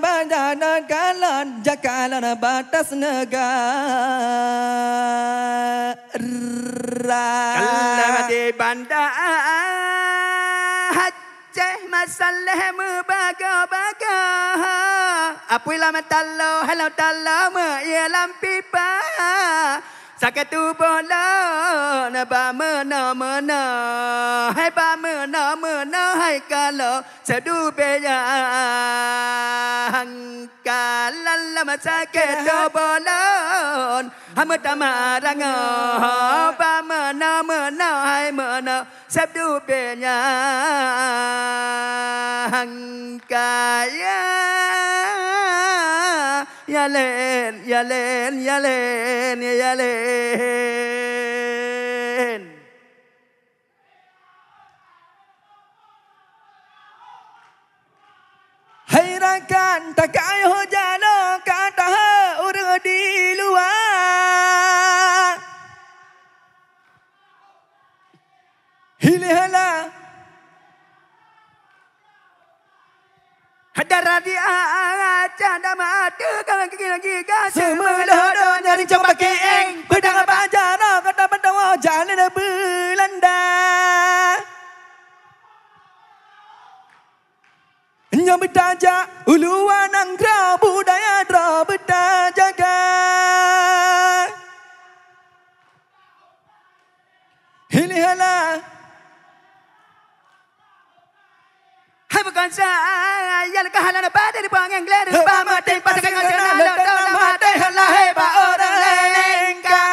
bandanan kalan jakalan batas negara. Kalau di bandar Aceh masalah membaga-baga. Apuilah matalo, hello talo, ialam pipa. Sakit tu bola na ba mena hai ba mena hai kalau sedu beyang kalan sakit tu bola hamta marang ba mena hai mena sedu beyang kaya ya len Hai rakan tak ayo jalo kata orang di luar. Hilihala Hadara di canda mata kang lagi semelodo nyari coba keeng pedang bajana kata pendawa jalan Belanda. Nyambut aja uluan angkra budaya dra berjaga. Hilihala hai bukan saya yang kahalan pada di pangang glad ba mati pada kang jana lo mati halah ba orang lengka.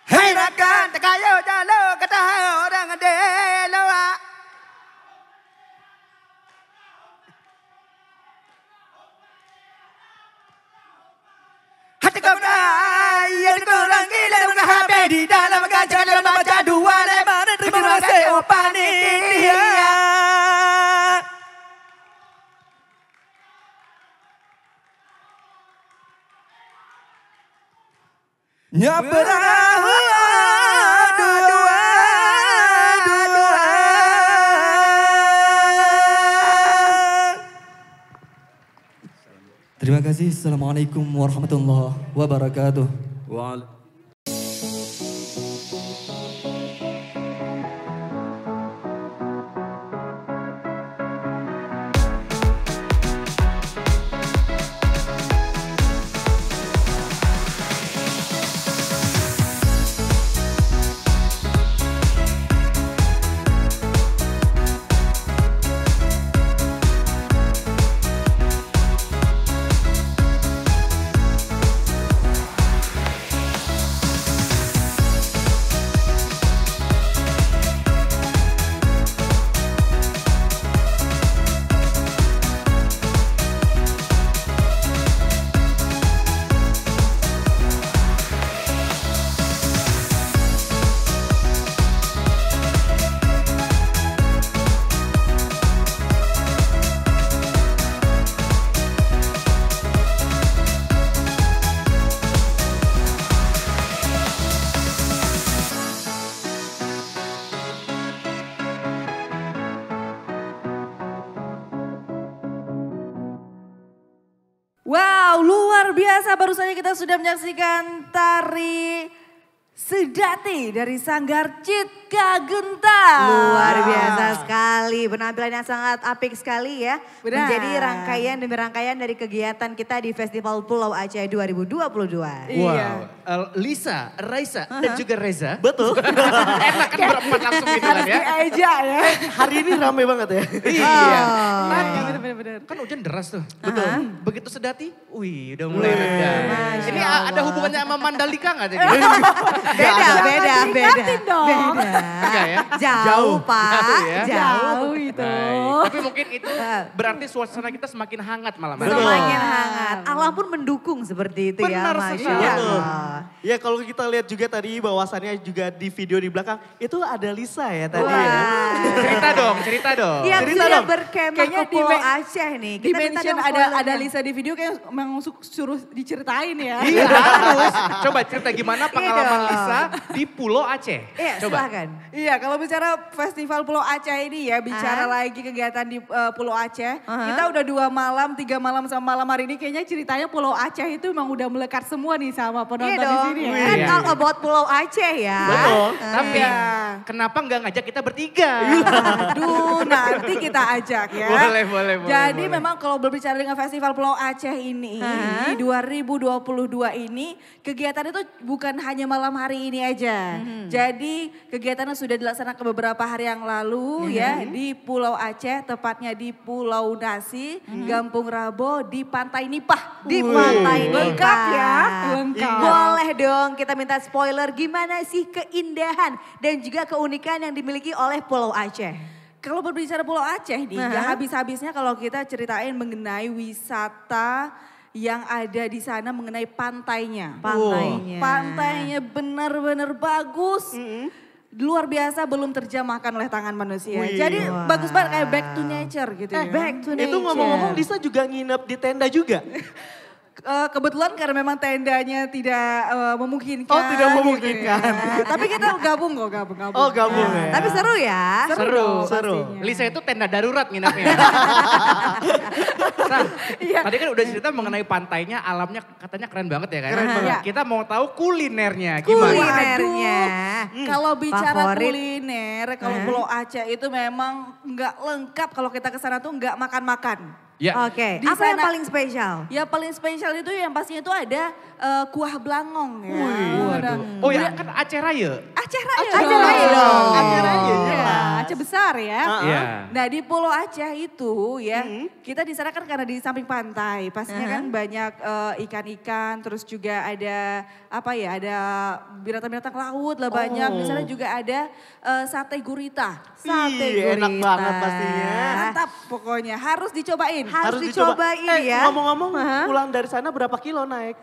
Hai rakan tak ayo jalo kata orang deloa. Hati kau yang kurang gila dengan HP di dalam gajah dalam baca dua lebar terima kasih oh panitia. Nyaperahu Terima kasih. Assalamualaikum warahmatullahi wabarakatuh. Wow, luar biasa. Baru saja kita sudah menyaksikan tari Sedati dari Sanggar Citka Gentar. Luar biasa sekali, penampilan yang sangat apik sekali ya. Benar. Menjadi rangkaian demi rangkaian dari kegiatan kita di Festival Pulau Aceh 2022. Iya. Lisa, Raisa, dan juga Reza. Betul. Enak kan berempat langsung gitu kan ya. Aja ya. Hari ini rame banget ya. Iya. Iya, benar-benar. Kan hujan deras tuh. Betul. Begitu Sedati, wih udah mulai reda. Ini ada hubungannya sama Mandalika nggak tadi? Beda. Diingatin dong. Enggak ya? Jauh Pak, Jauh ya? Jauh itu. Baik. Tapi mungkin itu berarti suasana kita semakin hangat malam hari. Semakin hangat. Allah pun mendukung seperti itu ya. Benar Masya sekali. Allah. Ya kalau kita lihat juga tadi bahwasannya juga di video di belakang itu ada Lisa ya tadi ya. Wah. Cerita dong. Yang Cerita sudah dong. berkemah Kayaknya ke Pulau Aceh nih. Di minta mention dong ada spoilernya. Lisa di video kayak memang suruh diceritain ya. Iya harus. Coba cerita gimana pengalaman Iya dong. Lisa di Pulau Aceh. Aceh. Iya, Coba. silakan. Iya, kalau bicara Festival Pulau Aceh ini ya, bicara lagi kegiatan di Pulau Aceh. Kita udah 2 malam, 3 malam sama malam hari ini kayaknya ceritanya Pulau Aceh itu memang udah melekat semua nih sama penonton Iya di dong, sini ya. kan Iya, all iya. about Pulau Aceh ya. Betul. Tapi kenapa nggak ngajak kita bertiga? Aduh, nanti kita ajak ya. Boleh. Jadi memang kalau berbicara dengan Festival Pulau Aceh ini, di 2022 ini, kegiatan itu bukan hanya malam hari ini aja. Jadi kegiatannya sudah dilaksanakan beberapa hari yang lalu ya di Pulau Aceh, tepatnya di Pulau Nasi, Gampung Rabo, di Pantai Nipah. Di Pantai Lengkap Nipah. ya, lengkap. Boleh dong kita minta spoiler gimana sih keindahan dan juga keunikan yang dimiliki oleh Pulau Aceh. Kalau berbicara Pulau Aceh nih, gak habis-habisnya kalau kita ceritain mengenai wisata yang ada di sana mengenai pantainya. Pantainya benar-benar bagus. Luar biasa, belum terjamahkan oleh tangan manusia. Jadi bagus banget kayak back to nature gitu ya. Back to nature. Itu ngomong-ngomong Lisa juga nginep di tenda juga? Kebetulan karena memang tendanya tidak memungkinkan. Oh, tidak memungkinkan. Gitu. Tapi kita gabung kok, gabung. Oh, gabung ya. Tapi seru ya. Seru. Seru. Lisa itu tenda darurat nginepnya. Nah, tadi kan udah cerita mengenai pantainya, alamnya katanya keren banget ya kan? Keren banget. Kita mau tahu kulinernya gimana? Kulinernya. Kalau bicara Favorit. kuliner, kalau Pulau Aceh itu memang nggak lengkap kalau kita ke sana tuh nggak makan-makan. Ya. Oke, Di apa yang sana- paling spesial? Ya paling spesial itu yang pastinya itu ada kuah belangong ya. Ada- Oh ya kan Aceh Raya. Aceh Raya Aceh dong. Raya dong. Aceh Raya, Iya, jelas. Aceh besar ya. Iya. Nah di Pulau Aceh itu ya, kita di sana kan karena di samping pantai, pastinya kan banyak ikan-ikan, terus juga ada apa ya, ada binatang-binatang laut lah banyak. Di sana juga ada sate gurita. Sate Ih, enak gurita. banget pastinya. Mantap pokoknya, harus dicobain. Harus dicobain ya. Ngomong-ngomong pulang dari sana berapa kilo naik?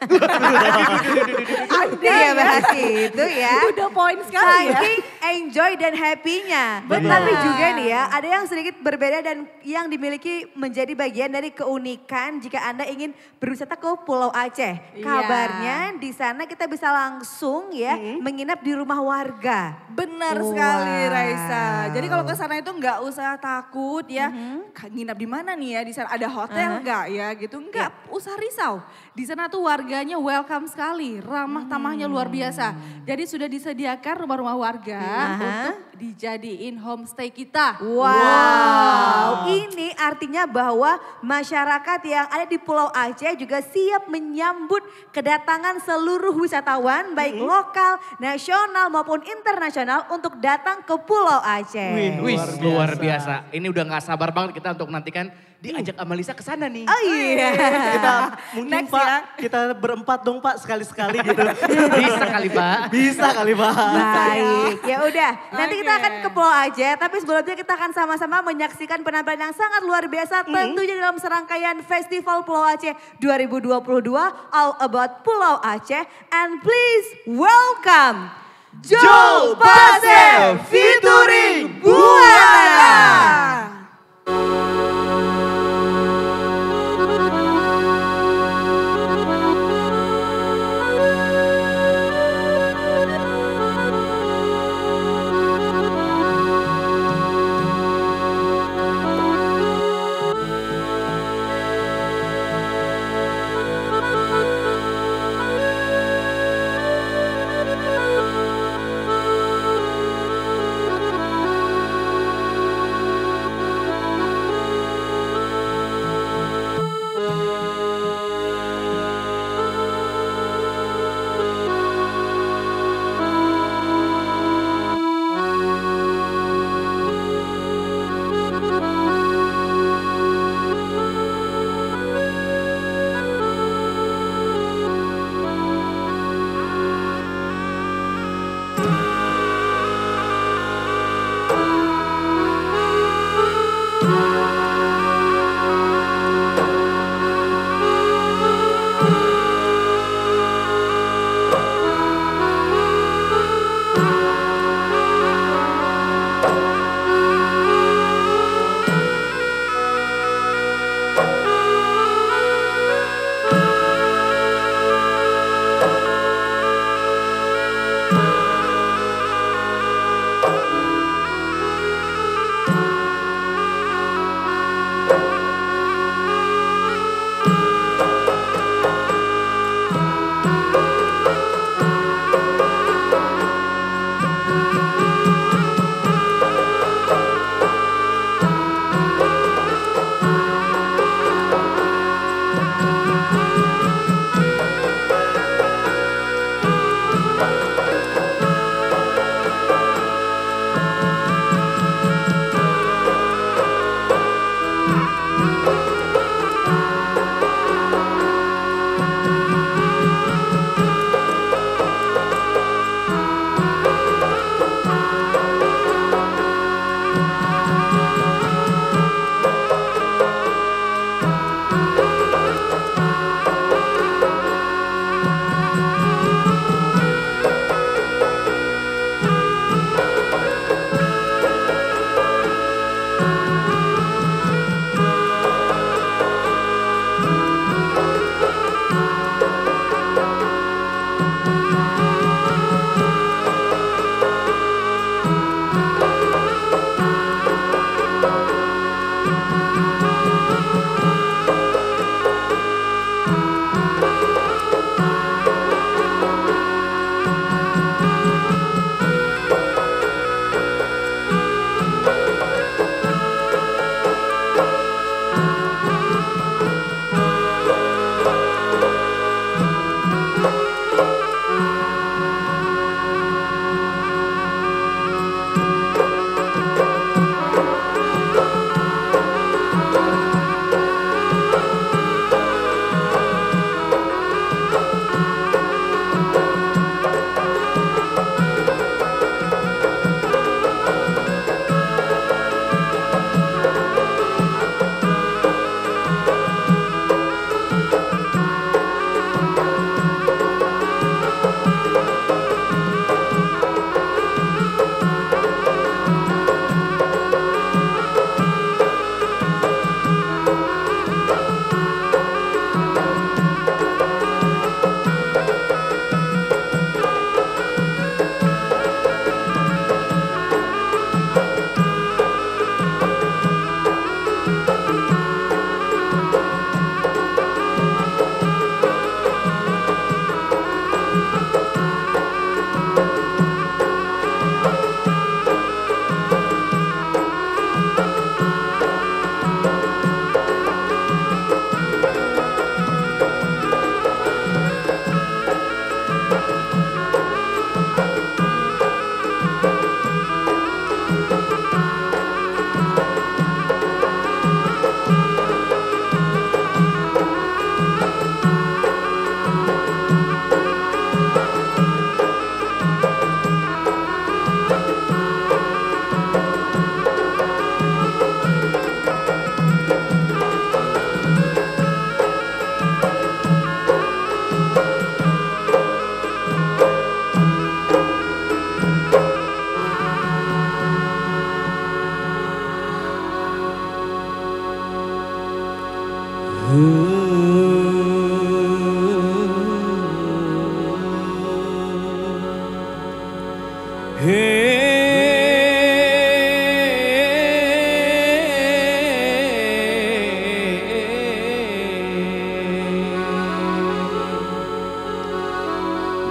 Ada ya bahas itu ya. Udah poin sekali ya. Saking enjoy dan happy-nya. Tapi juga nih ya, ada yang sedikit berbeda dan yang dimiliki menjadi bagian dari keunikan jika Anda ingin berwisata ke Pulau Aceh. Iya. Kabarnya di sana kita bisa langsung ya menginap di rumah warga. Benar Wow. sekali Raisa. Jadi kalau ke sana itu nggak usah takut ya. Nginap di mana nih ya? Di sana ada hotel nggak ya gitu? Nggak usah risau. Di sana tuh warganya welcome sekali, ramah tamahnya luar biasa. Jadi sudah disediakan rumah-rumah warga untuk dijadiin homestay kita. Wow, ini artinya bahwa masyarakat yang ada di Pulau Aceh juga siap menyambut kedatangan seluruh wisatawan baik lokal, nasional maupun internasional untuk datang ke Pulau Aceh. Wih, luar biasa. Ini udah gak sabar banget kita untuk nantikan diajak sama Lisa ke sana nih. Oh iya. Kita mungkin Next Pak, ya. kita berempat dong Pak sekali-sekali gitu. Bisa kali Pak. Bisa kali Pak. Baik, ya udah. Nanti kita Oke. akan ke Pulau Aceh, tapi sebelumnya kita akan sama-sama menyaksikan penampilan yang sangat luar biasa tentunya dalam serangkaian Festival Pulau Aceh 2022 All About Pulau Aceh. And please welcome Joe Pasel featuring Buana.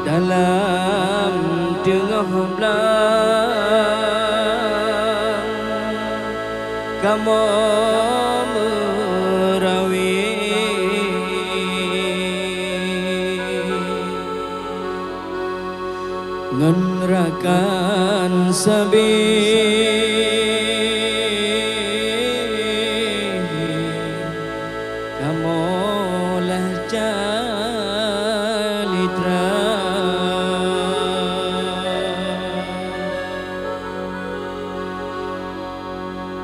Dalam tengah belang kamu merawit ngenrakan sabih kamolah calitra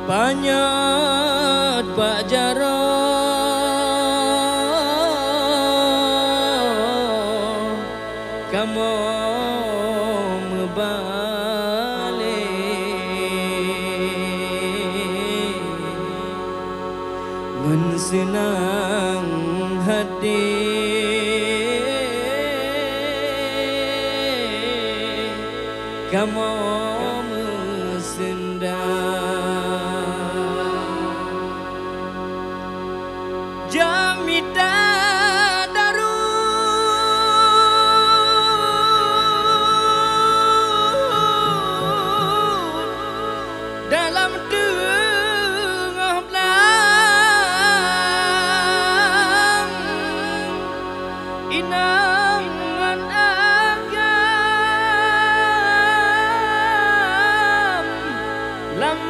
Panyat Pak Jaro kamu membalik mensenang hati kamu Jamita daru dalam tengah belang inangan agam lam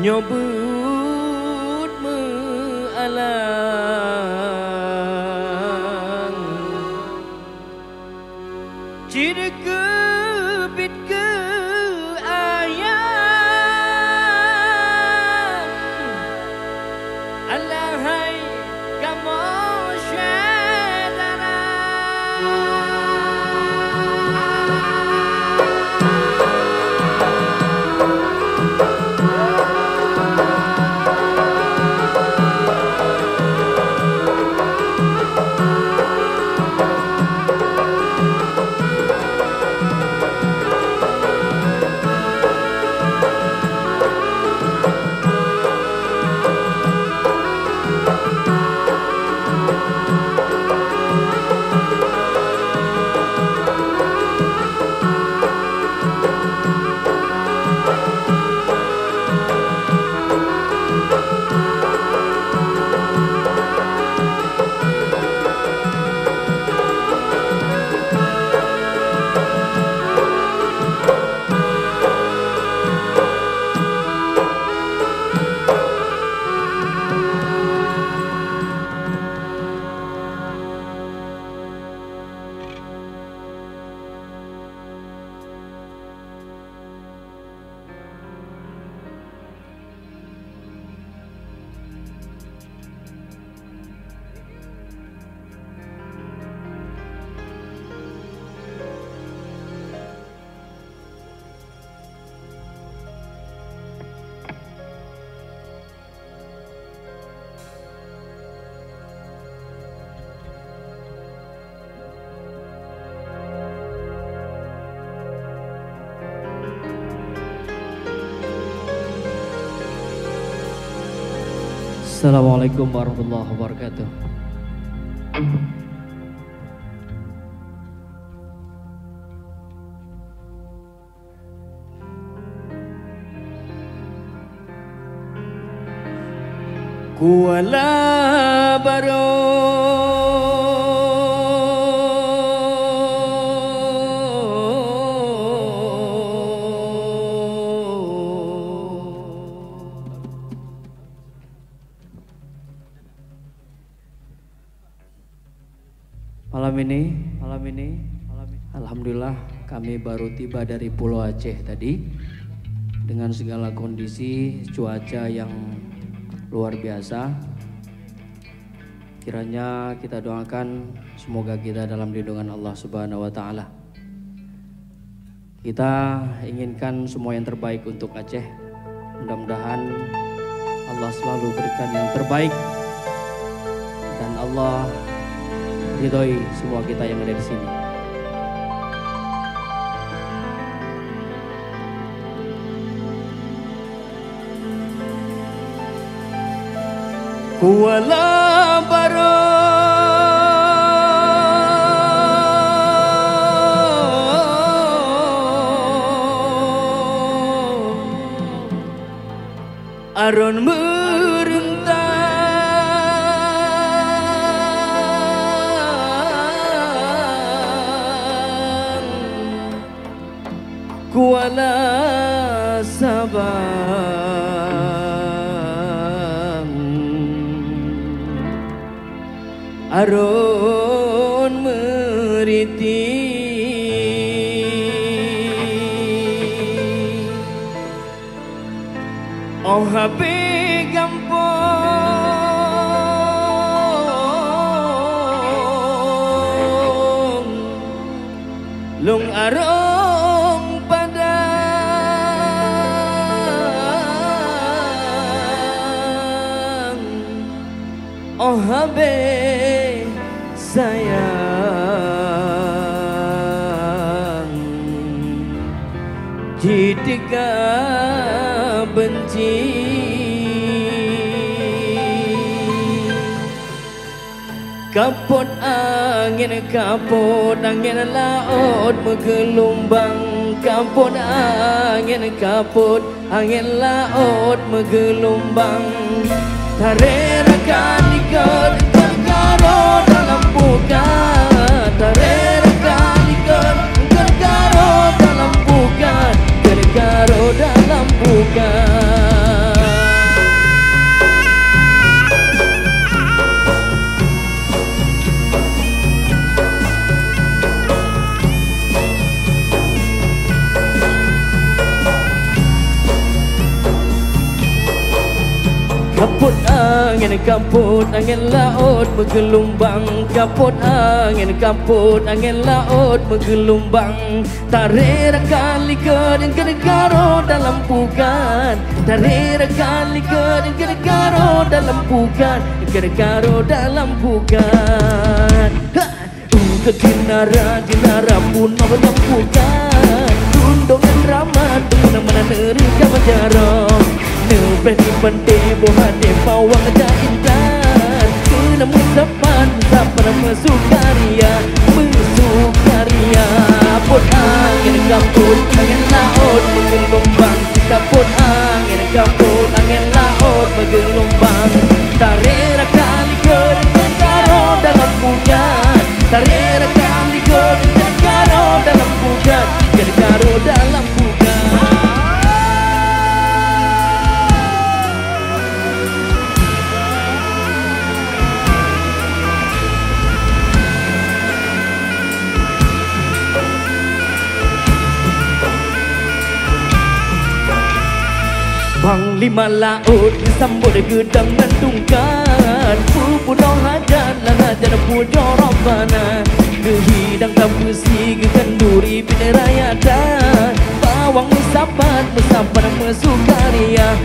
nyobut mealang ciri kebit ke ayam alahai kamu Assalamualaikum warahmatullahi wabarakatuh. Kuala Baru malam ini alhamdulillah kami baru tiba dari Pulau Aceh tadi dengan segala kondisi cuaca yang luar biasa. Kiranya kita doakan semoga kita dalam lindungan Allah Subhanahu wa taala. Kita inginkan semua yang terbaik untuk Aceh. Mudah-mudahan Allah selalu berikan yang terbaik dan Allah ridhoi semua kita yang ada di sini. Kuala Aron merentang Kuala Sabang Aron meriti Oh habe gampong Lung arong padang Oh habe sayang Jika benci Kapot angin laut menggelombang Kapot angin laut menggelombang Tarerakan ikut berkaro dalam bukan Tarerakan ikut berkaro dalam bukan Berkaro dalam bukan Kaput angin laut menggelombang Kaput angin laut menggelombang Tarerakan likur yang kedekaro dalam bukan Tarerakan likur yang kedekaro dalam bukan Kedekaro dalam bukan Ketinara pun dalam bukan Tundongan ramah dengan mana nerika menjarong Nepeh di pente bohade pawang jaintan Kena musapan sapana mesukaria Kaput angin laut menggelombang Kaput angin laut menggelombang Tarerakan likur karo dalam bukan Tarerakan likur karo dalam bukan Karo dalam bukan Panglima laut disambut gedang mendungkan Pupudoh hajat lah hajat pujoh Rabbana Kehidang tak besi kenduri raya dan Bawang musapan mesukaria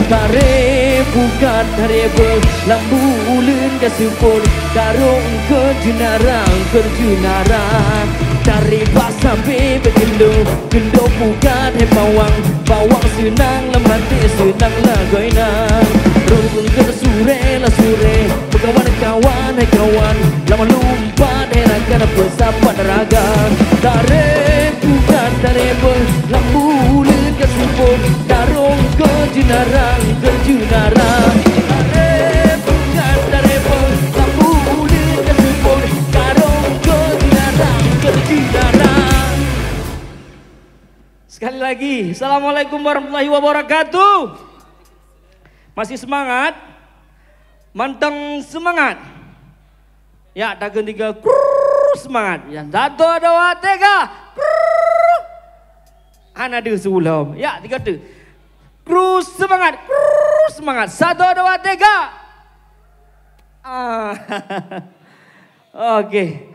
Kare bukan kare lambu ulun kasupur Karung kerjunarang Dari bahasa bebe gendo bukan bawang senang lemah senang lah goinang Rungkung ke sure Berkawan kawan lama lumpat herakan persapan raga Dari bukan lambu ulun kasupur Karung kerjunarang Dari bukan lambu ulun kasupur Karung kerjunarang Sekali lagi, Assalamualaikum warahmatullahi wabarakatuh. Masih semangat? Manteng semangat. Ya, dagen tiga semangat. Yang satu, dua, tiga. Ana de sulom. Ya, tiga tu. Semangat. Semangat. Satu, dua, tiga. Oke.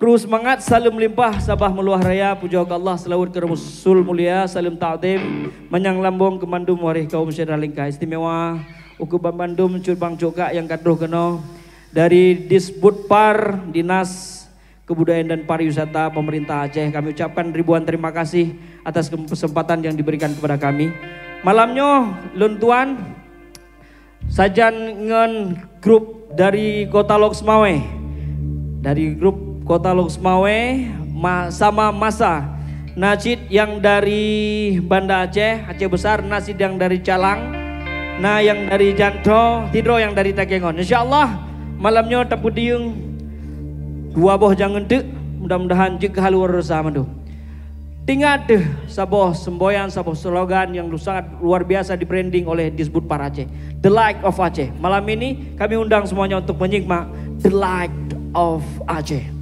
Kru semangat, salam limpah, sabah meluah raya, puja Allah, selawat ke Rasul mulia, salam ta'zim, menyang lambung ke Bandung warih kaum syedra lingkah istimewa, uku Bandung curbang cokak yang kadruh kena dari Disbudpar Dinas Kebudayaan dan Pariwisata Pemerintah Aceh. Kami ucapkan ribuan terima kasih atas kesempatan yang diberikan kepada kami. Malamnya luntuan sajan ngen grup dari Kota Loksmawe, dari grup Kota Loksmawe sama Masa Najid yang dari Banda Aceh, Aceh Besar, Nasid yang dari Calang, nah yang dari Janto, Tidro yang dari Takengon. Insyaallah malamnya tapudiung dua boh jangan dek, mudah-mudahan jika haluar sama tu. Tinggal deh saboh semboyan, saboh slogan yang sangat luar biasa di branding oleh Disbudpar Aceh, The Light of Aceh. Malam ini kami undang semuanya untuk menyikmak The Light of Aceh.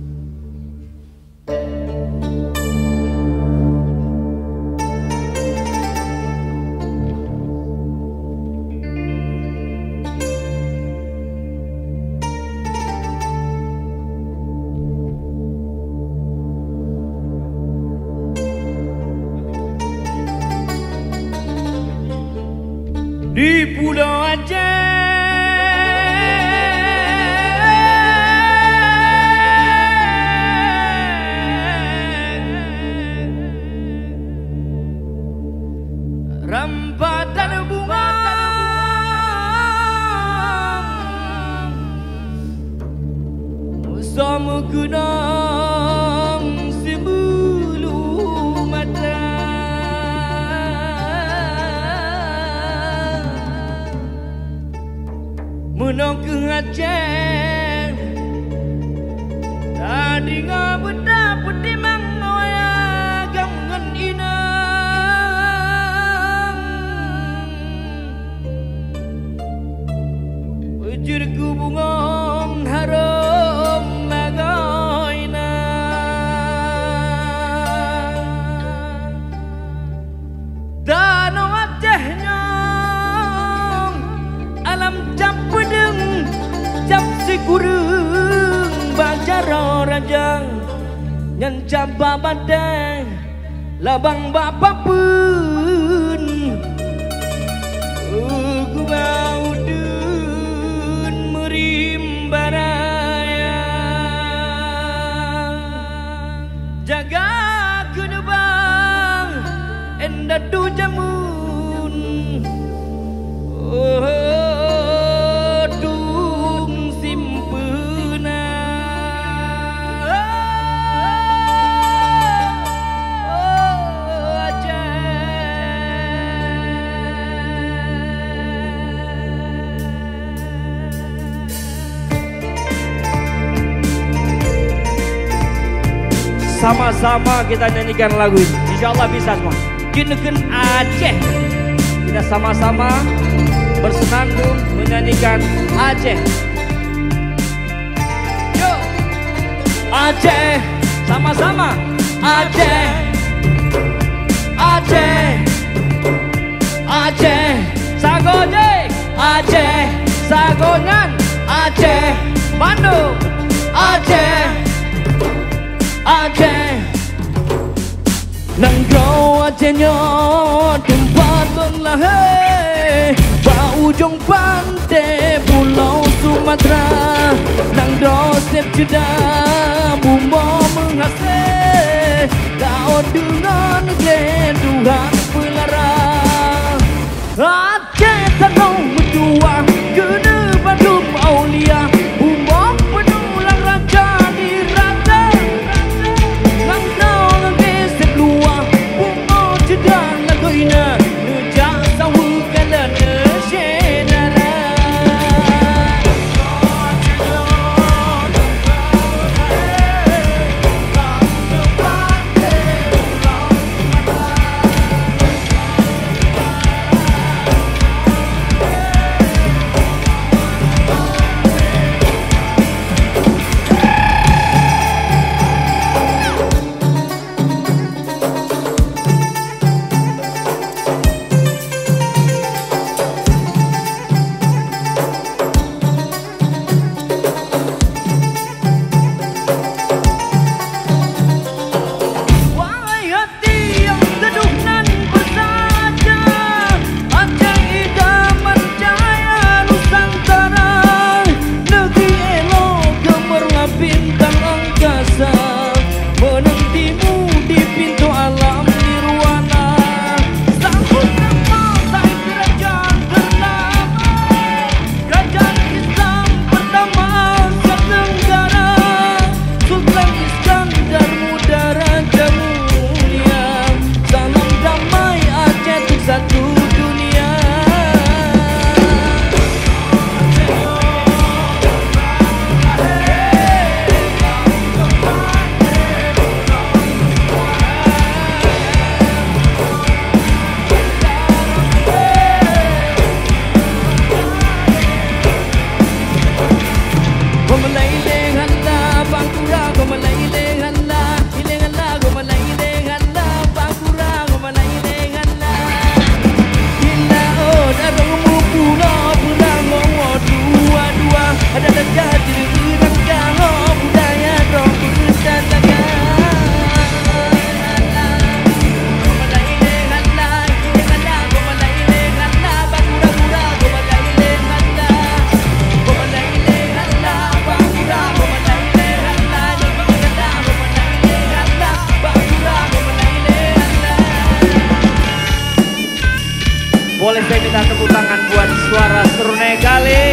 Di Pulau Aceh rampatan bunga sama gunung sebelum mata menang ke Aceh tadi ngabeda putih mangnoya gangan inang ujur ku bungong harum magaina danau Acehnya alam campedeng cap sigurung bajaro rajang nyan caba badai labang bapa pun ugu baudun merimbaraya jaga kunubang endadu jamun dung simpuna sama-sama kita nyanyikan lagu ini. Insyaallah bisa semua. Kineken Aceh. Kita sama-sama bersenandung menyanyikan Aceh. Yo, Aceh, sama-sama. Aceh, Aceh, Aceh, Sagoje, Aceh, Sagonyan, Aceh, Bandung, Aceh, Aceh. Nanggau Acehnya tempat lahir ujung pantai Pulau Sumatera nang dosep jeddah bumbu menghasil kau dengan keduhan pelarang Aceh tanah berjuang kena Bandung Aulia bumbu penulang raja di raja nang kau lagi seluar bumbu jeddah lagoina nejak sawu kalana Boleh saya minta tepuk tangan buat suara Serunai Kali.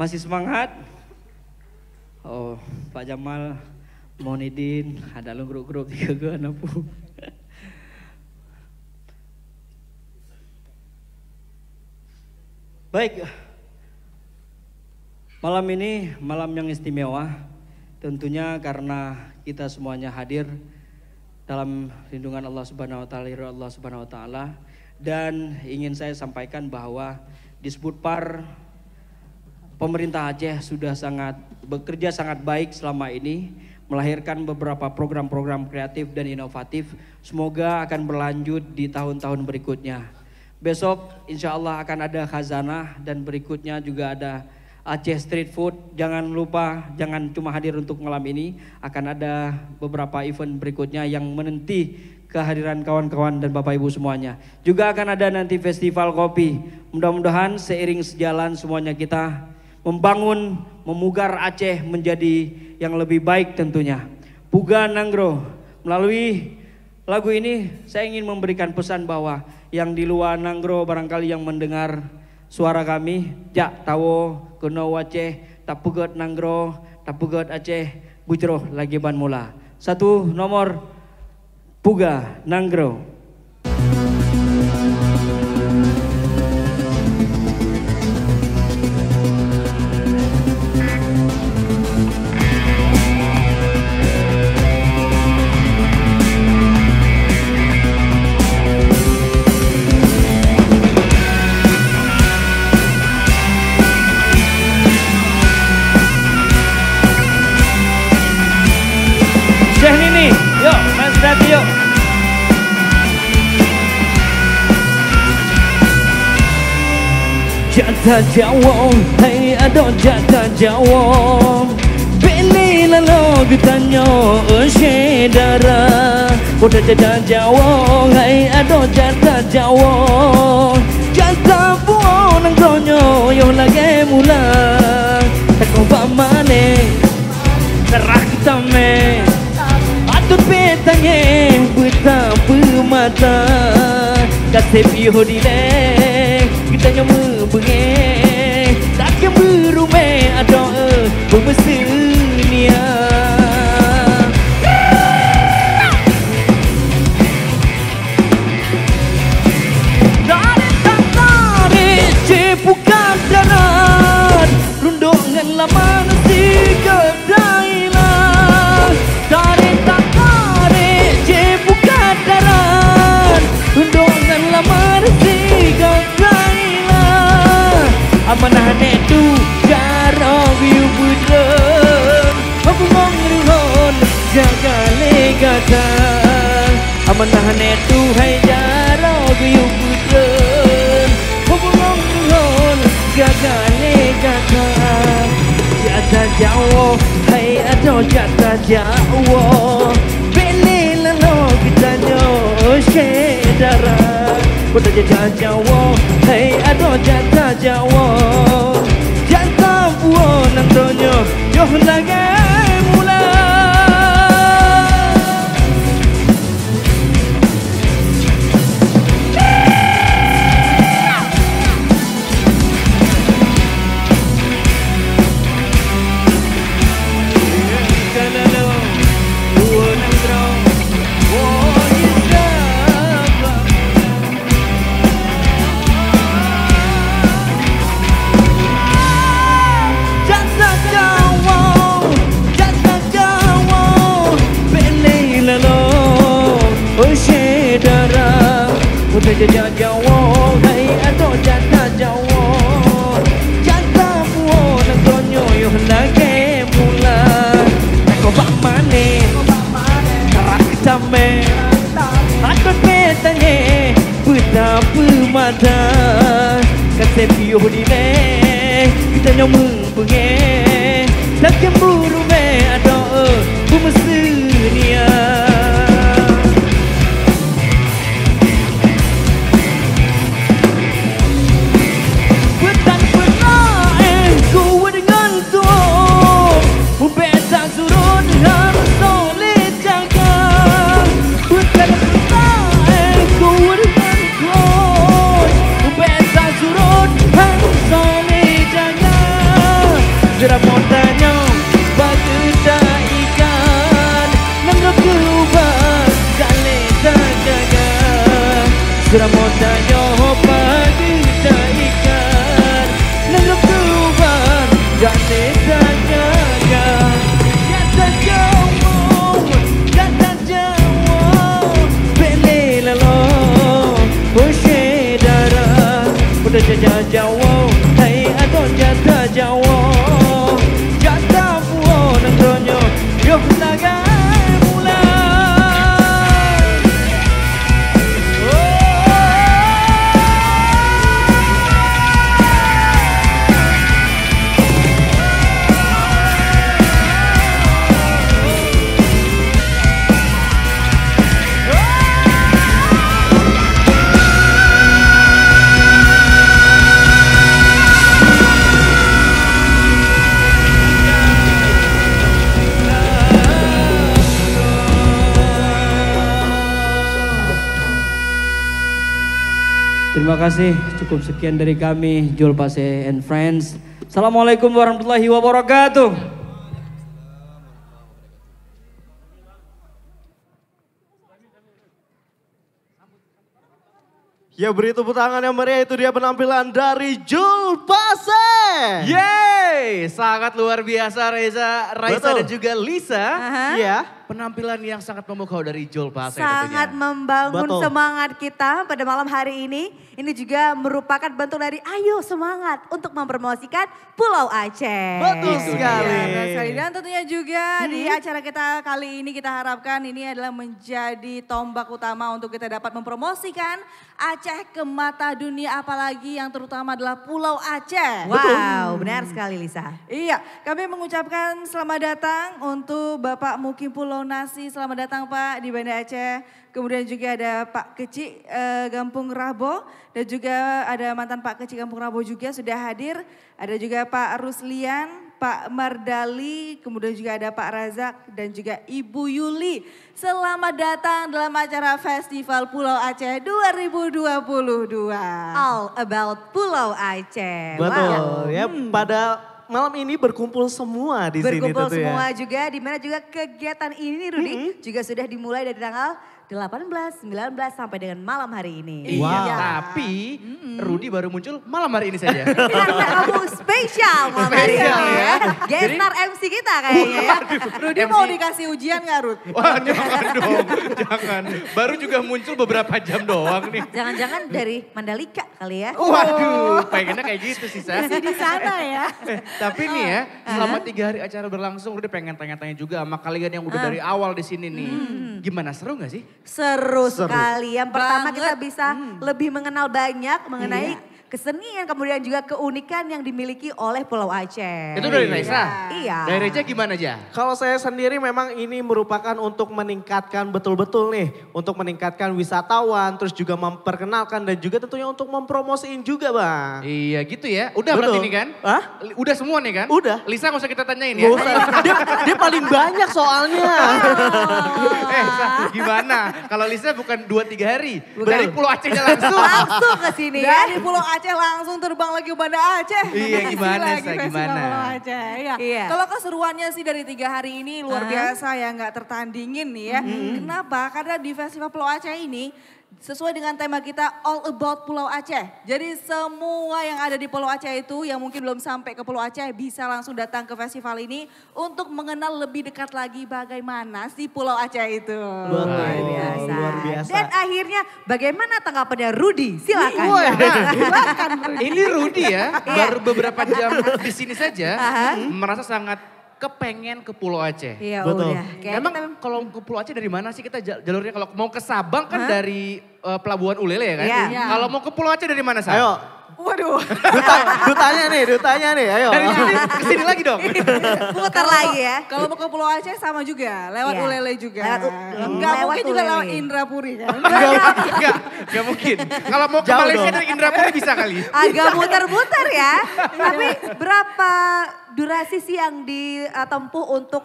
Masih semangat? Oh, Pak Jamal, Monidin, ada lu grup-grup tiga ke anapu. Baik, malam ini malam yang istimewa, tentunya karena kita semuanya hadir dalam lindungan Allah Subhanahu wa Ta'ala, dan ingin saya sampaikan bahwa Disbudpar pemerintah Aceh sudah bekerja sangat baik selama ini, melahirkan beberapa program-program kreatif dan inovatif. Semoga akan berlanjut di tahun-tahun berikutnya. Besok insya Allah akan ada khazanah, dan berikutnya juga ada Aceh Street Food. Jangan lupa, jangan cuma hadir untuk malam ini, akan ada beberapa event berikutnya yang menanti kehadiran kawan-kawan dan Bapak Ibu semuanya. Juga akan ada nanti festival kopi. Mudah-mudahan seiring sejalan semuanya kita membangun, memugar Aceh menjadi yang lebih baik tentunya. Puga Nanggro, melalui lagu ini saya ingin memberikan pesan bahwa yang di luar Nanggro barangkali yang mendengar suara kami, jak tawo keno Aceh, tak puget Nanggro, tak puget Aceh, bujroh lagi ban mula. Satu nomor Puga Nanggro. Yuk. Jata Jawa, hai ado jata Jawa, beli lalu ditanya usyedara. Udah jata Jawa, hai ado jata Jawa, jata buah nangkronyo yo lagi mula. Takut pamane, serah tame. Atut petanya betapa mata, kasih piho dilek kita nyamu bengeng, tak yang berume ada pemesenia. Tarik cepukan darat, rundungan lama nasi kedailan. Tarik cepukan darat, rundungan lama nasi kedailan. Amanah netu jarang yu budem, aku ngomong jaga legatan. Amanah netu hai jarang yu budem, aku ngomong jaga legatan. Jata Jawa, hai ado jata Jawa, beli lalu kita nyo sedara. Udah jajah Jawa, hei ado jatah Jawa. Jatah buo nang donyo, yo lagi mulai. Udah jajah Jawa, hei ado jatah Jawa. Jatah buo nang donyo yo lagi mulai. Eko bak mane, karak tame, akut petanye, betapa mata. Kasih piuh di me, kita nyomong bunge. Tak cemburu me ado bumesunia. Sudah montanya baguda ikan Nanggap kubah kale jaga. Sudah montanya baguda ikan Nanggap kubah kale jaga. Jatah Jawa, jatah Jawa, bele lalo, ushe darah. Udah jajah Jawa, hei ado jatah Jawa. Terima kasih, cukup sekian dari kami Jul Pase and Friends. Assalamualaikum warahmatullahi wabarakatuh. Ya, beri tepuk tangan yang meriah, itu dia penampilan dari Jul Pase. Yeay, sangat luar biasa Raisa Betul. dan juga Lisa. Iya. Penampilan yang sangat memukau dari Jul Pase Sangat tentunya. membangun Betul. semangat kita pada malam hari ini. Ini juga merupakan bentuk dari ayo semangat untuk mempromosikan Pulau Aceh. Betul Itu sekali. Ya, betul sekali. Dan tentunya juga di acara kita kali ini kita harapkan ini adalah menjadi tombak utama untuk kita dapat mempromosikan Aceh ke mata dunia, apalagi yang terutama adalah Pulau Aceh. Wow, benar sekali Lisa. Iya, kami mengucapkan selamat datang untuk Bapak Mukim Pulau Nasi. Selamat datang Pak di Banda Aceh. Kemudian juga ada Pak Kecik Gampung Rabo. Dan juga ada mantan Pak Kecik Gampung Rabo juga sudah hadir. Ada juga Pak Ruslian, Pak Mardali, kemudian juga ada Pak Razak dan juga Ibu Yuli. Selamat datang dalam acara Festival Pulau Aceh 2022. All about Pulau Aceh. Betul ya, pada malam ini berkumpul semua di sini Berkumpul tentu ya. semua juga, di mana juga kegiatan ini Rudi juga sudah dimulai dari tanggal 18, 19 sampai dengan malam hari ini. Iya, tapi Rudi baru muncul malam hari ini saja. Karena kamu spesial malam hari ini ya. Guest star MC kita kayaknya ya. Rudi mau dikasih ujian gak Rud? Wah, jangan dong, jangan. Baru juga muncul beberapa jam doang nih. Jangan-jangan dari Mandalika kali ya. Waduh, pengennya kayak gitu sih, Sa. Masih di sana ya. Tapi nih ya, selama 3 hari acara berlangsung, Rudi pengen tanya-tanya juga sama kalian yang udah dari awal di sini nih. Gimana, seru gak sih? Seru sekali. Yang pertama kita bisa lebih mengenal banyak mengenai kesenian, kemudian juga keunikan yang dimiliki oleh Pulau Aceh. Itu dari Raisa? Iya. Dari Reja gimana aja? Kalau saya sendiri memang ini merupakan untuk meningkatkan betul-betul nih. Untuk meningkatkan wisatawan, terus juga memperkenalkan dan juga tentunya untuk mempromosiin juga Bang. Iya gitu ya. Udah Betul. berarti ini kan? Hah? Udah semua nih kan? Udah. Lisa gak usah kita tanyain ya. Gak usah, dia paling banyak soalnya. Sa, gimana? Kalau Lisa bukan 2-3 hari. Bukan. Dari Pulau Acehnya langsung. Langsung ke sini ya. Dari Pulau Aceh langsung terbang lagi ke Banda Aceh. Iya, gimana, Lagi Sa, festival gimana? Pulau Aceh. Iya. Iya. Kalau keseruannya sih dari 3 hari ini luar biasa ya, nggak tertandingin nih ya. Kenapa? Karena di Festival Pulau Aceh ini sesuai dengan tema kita All About Pulau Aceh. Jadi semua yang ada di Pulau Aceh itu yang mungkin belum sampai ke Pulau Aceh bisa langsung datang ke festival ini untuk mengenal lebih dekat lagi bagaimana sih Pulau Aceh itu. Luar biasa. Luar biasa. Dan akhirnya bagaimana tanggapannya Rudy? Silakan. Ini Rudy ya, baru beberapa jam di sini saja merasa sangat kepengen ke Pulau Aceh. Iya Betul. udah. Kayak Emang kalau ke Pulau Aceh dari mana sih kita jalurnya? Kalau mau ke Sabang kan dari Pelabuhan Ulele ya kan? Iya. Kalau mau ke Pulau Aceh dari mana Sa? Ayo, Waduh. dutanya nih, ayo. Dari sini ke sini lagi dong. putar lagi ya. Kalau mau ke Pulau Aceh sama juga, lewat Iya. Ulele juga. Lewat Enggak lewat mungkin juga Ulele. lewat Indrapuri kan. Enggak mungkin. Kalau mau ke Jauh Malaysia dong. dari Indrapuri bisa kali. Agak muter-muter ya. Tapi berapa durasi sih yang ditempuh untuk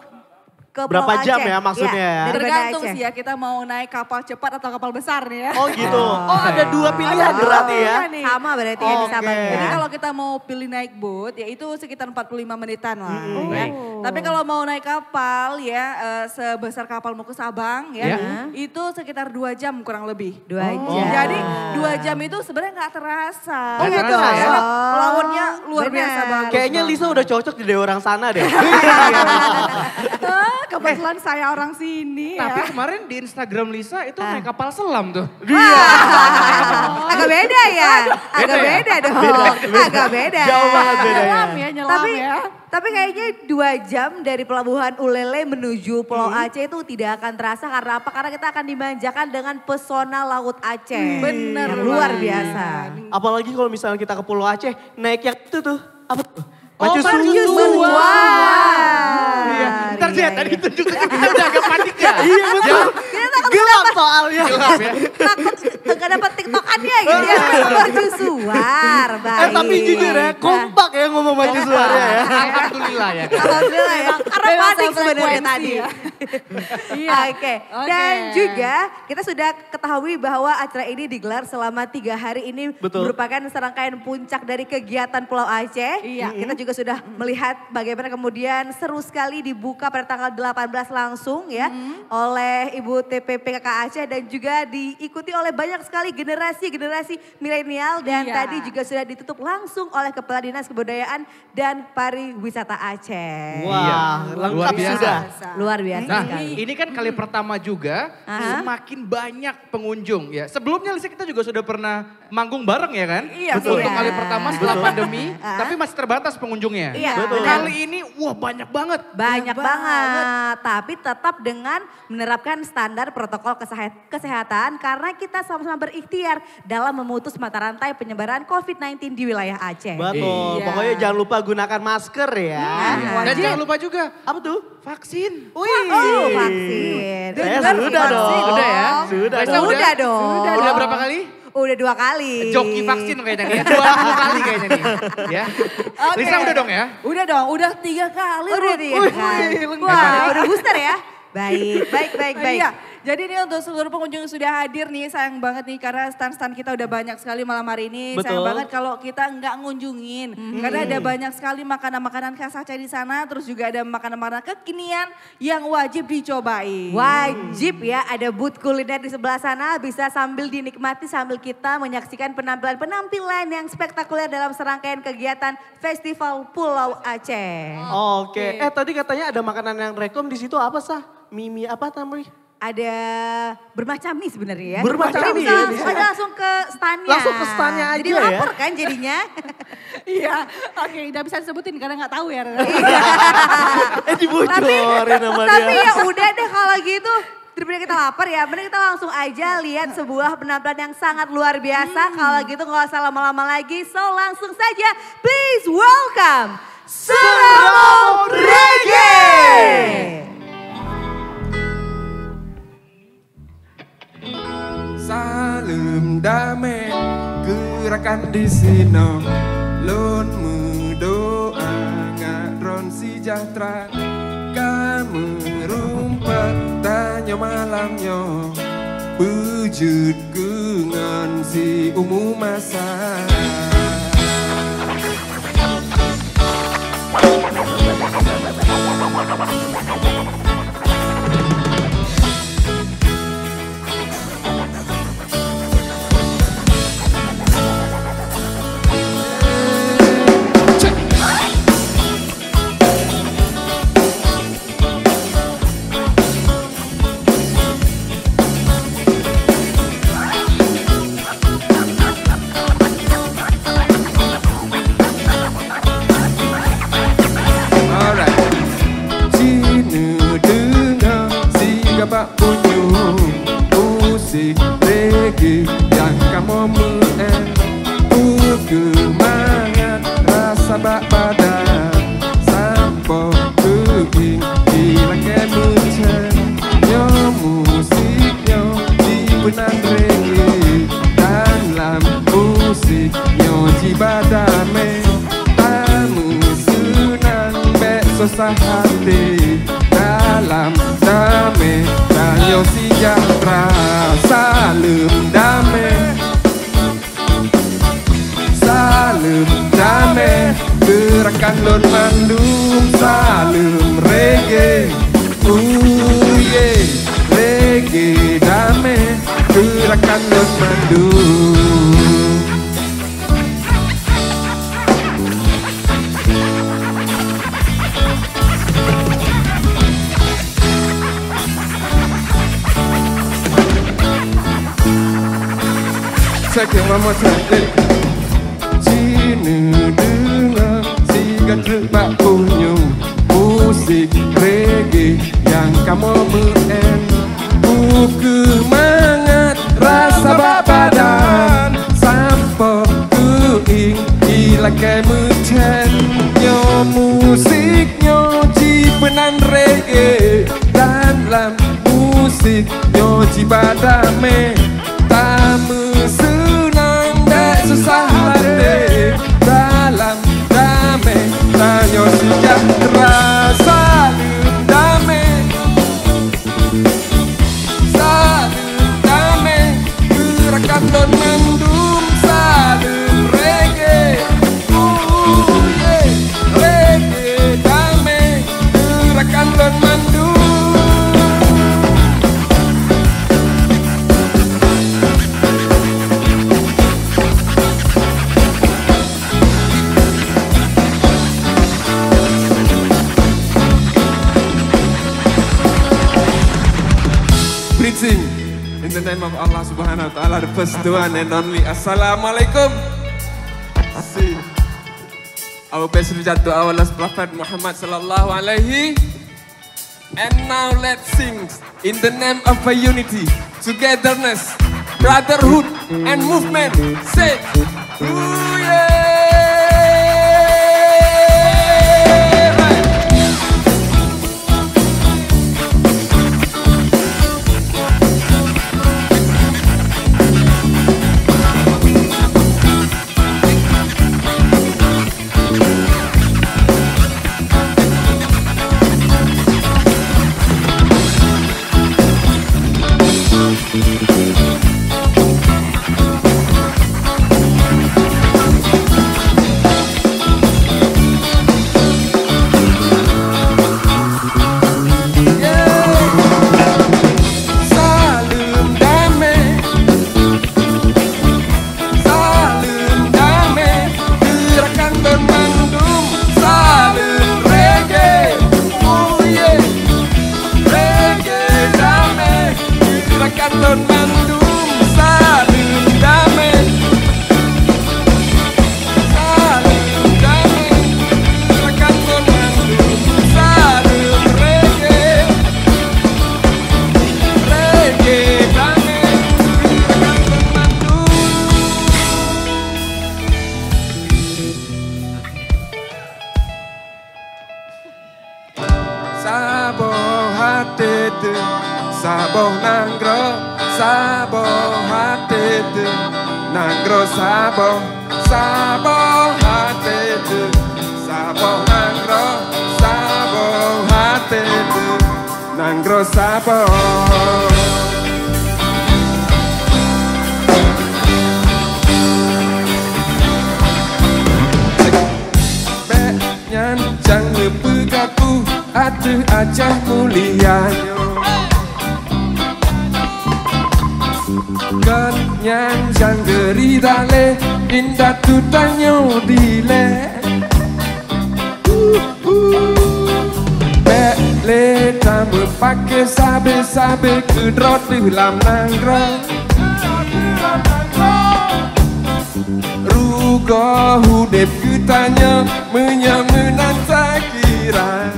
ke Pulau Berapa jam Aceh? ya maksudnya ya? Dari Banda Tergantung Aceh. sih ya kita mau naik kapal cepat atau kapal besar nih ya. Oh gitu. Oh ada 2 pilihan berarti ya. Sama berarti ya di Oke. Sabang ya. Jadi kalau kita mau pilih naik boat ya itu sekitar 45 menitan lah. Ya. Baik. Tapi kalau mau naik kapal ya sebesar kapal mau ke Sabang ya Ya. itu sekitar 2 jam kurang lebih. 2 jam. Jadi 2 jam itu sebenarnya nggak terasa. Oh, nggak terasa ya? Karena lawannya luar Benar. biasa banget. Kayaknya Lisa udah cocok jadi orang sana deh. Kebetulan saya orang sini Tapi ya. kemarin di Instagram Lisa itu naik kapal selam tuh. Agak beda ya. Agak Beda ya? beda dong. Agak beda. Jauh banget bedanya. Nyelam Tapi ya. tapi kayaknya 2 jam dari Pelabuhan Ulele menuju Pulau Aceh itu tidak akan terasa karena apa? Karena kita akan dimanjakan dengan pesona Laut Aceh. Bener Yang luar banget. biasa. Apalagi kalau misalnya kita ke Pulau Aceh, naik yang itu tuh. Apa tuh? Iya. Ntar lihat tadi tunjuk kita udah agak panik ya. Iya betul. Gelap soalnya. Gelap ya. Takut gak dapat tiktokannya gitu ya. Mercusuar. Baik. Tapi jujur ya, kompak ya ngomong maju suaranya ya. Alhamdulillah ya. Alhamdulillah ya. Karena Memang panik sebenarnya sefrekuensi tadi. ya. Oke. Dan juga kita sudah ketahui bahwa acara ini digelar selama 3 hari ini. Betul. Merupakan serangkaian puncak dari kegiatan Pulau Aceh. Iya. Kita juga sudah melihat bagaimana kemudian seru sekali dibuka pada tanggal 18 langsung ya. Oleh Ibu TPPKK Aceh dan juga diikuti oleh banyak sekali generasi-generasi milenial. Dan Iya. tadi juga sudah ditutup langsung oleh Kepala Dinas Kebudayaan dan Pariwisata Aceh. Wah, Luar lengkap biasa. sudah. Luar biasa Nah, sekali. ini kan kali pertama juga semakin banyak pengunjung ya. Sebelumnya Lisa kita juga sudah pernah manggung bareng ya kan? Iya, Untuk iya. kali pertama setelah pandemi, tapi masih terbatas pengunjungnya. Iya, Betul. benar. Kali ini wah banyak banget. Banyak banget, tapi tetap dengan menerapkan standar protokol kesehatan karena kita sama-sama berikhtiar dalam memutus mata rantai penyebaran COVID-19 di wilayah Aceh. Betul, Iya. pokoknya jangan lupa gunakan masker ya. Dan jangan lupa juga Apa tuh? vaksin. Wih. Oh, vaksin. Saya Dengar sudah vaksin. dong. Udah ya? Sudah Raisa dong. Udah dong. Udah berapa kali? Udah 2 kali. Joki vaksin kayaknya nih ya. 20 kali kayaknya nih. Ya. Oke. Lisa udah dong ya? Udah dong, udah 3 kali. Udah Ruth. 3 kali. Wah, udah booster ya? Baik, baik, baik, baik. Iya, jadi ini untuk seluruh pengunjung yang sudah hadir nih, sayang banget nih karena stand-stand kita udah banyak sekali malam hari ini. Betul. Sayang banget kalau kita nggak ngunjungin. Karena ada banyak sekali makanan-makanan khas Aceh di sana, terus juga ada makanan-makanan kekinian yang wajib dicobain. Wajib ya, ada booth kuliner di sebelah sana, bisa sambil dinikmati sambil kita menyaksikan penampilan-penampilan yang spektakuler dalam serangkaian kegiatan Festival Pulau Aceh. Oke. Tadi katanya ada makanan yang rekom di situ apa sah? Mimi apa namanya? Ada bermacam mie sebenarnya ya. Bermacam Jadi mie bisa ya? langsung, langsung ke standnya. Langsung ke standnya aja Jadi ya? lapar kan jadinya. Iya, oke, udah bisa disebutin karena nggak tahu ya. Dibocorin sama dia. Tapi ya udah deh kalau gitu. Daripada kita lapar ya, mending kita langsung aja lihat sebuah penampilan yang sangat luar biasa. Kalau gitu nggak usah lama-lama lagi, so langsung saja please welcome Suramo Reggae! Salam damai gerakan di sini, lon doa ngadron sejahtera. Kamu rumput tanya malamnya, wujud kungan si umum masa. Musik reggae yang kamu muen, kemangat rasa bak badan sampo keing hilang kemuncen. Yo musiknya di benang reggae, dalam musik yo jibadame. Tamu senang bek susah hati, dalam damai dan yo sejahtera. Salam damai, salam damai, gerakan lon mandum. Salam reggae, yeah, reggae damai, gerakan lon mandum. Second one more time. Cina dengar sigat rebak kunyung, musik reggae yang kamu muen, kemangat rasa bak badan sampo keing hilang kemuncen. Yo musiknya jipenan reggae, dalam musik yo jibadame. Tamu senang dan susah hati, dalam damai tanya sejahtera. Salam damai, salam damai, gerakan lon mendung. Salam reggae, yeah, reggae damai, gerakan lon mendung. In the name of Allah Subhanahu wa Ta'ala, the first one and only. Assalamualaikum. See, our best to our last Prophet Muhammad sallallahu alaihi. And now let's sing in the name of a unity, togetherness, brotherhood, and movement. Say, ooh yeah. nangro saboh hati tu, saboh nangro hati tu, nangro saboh. Jangan lupa kaku ada Aceh mulianya. Kan nyanjang geri dale indah tutanyo dile. Bele tamu pakai sabe kedrot di lam nangro. Rugo hudep kutanya menyamenan tak kira.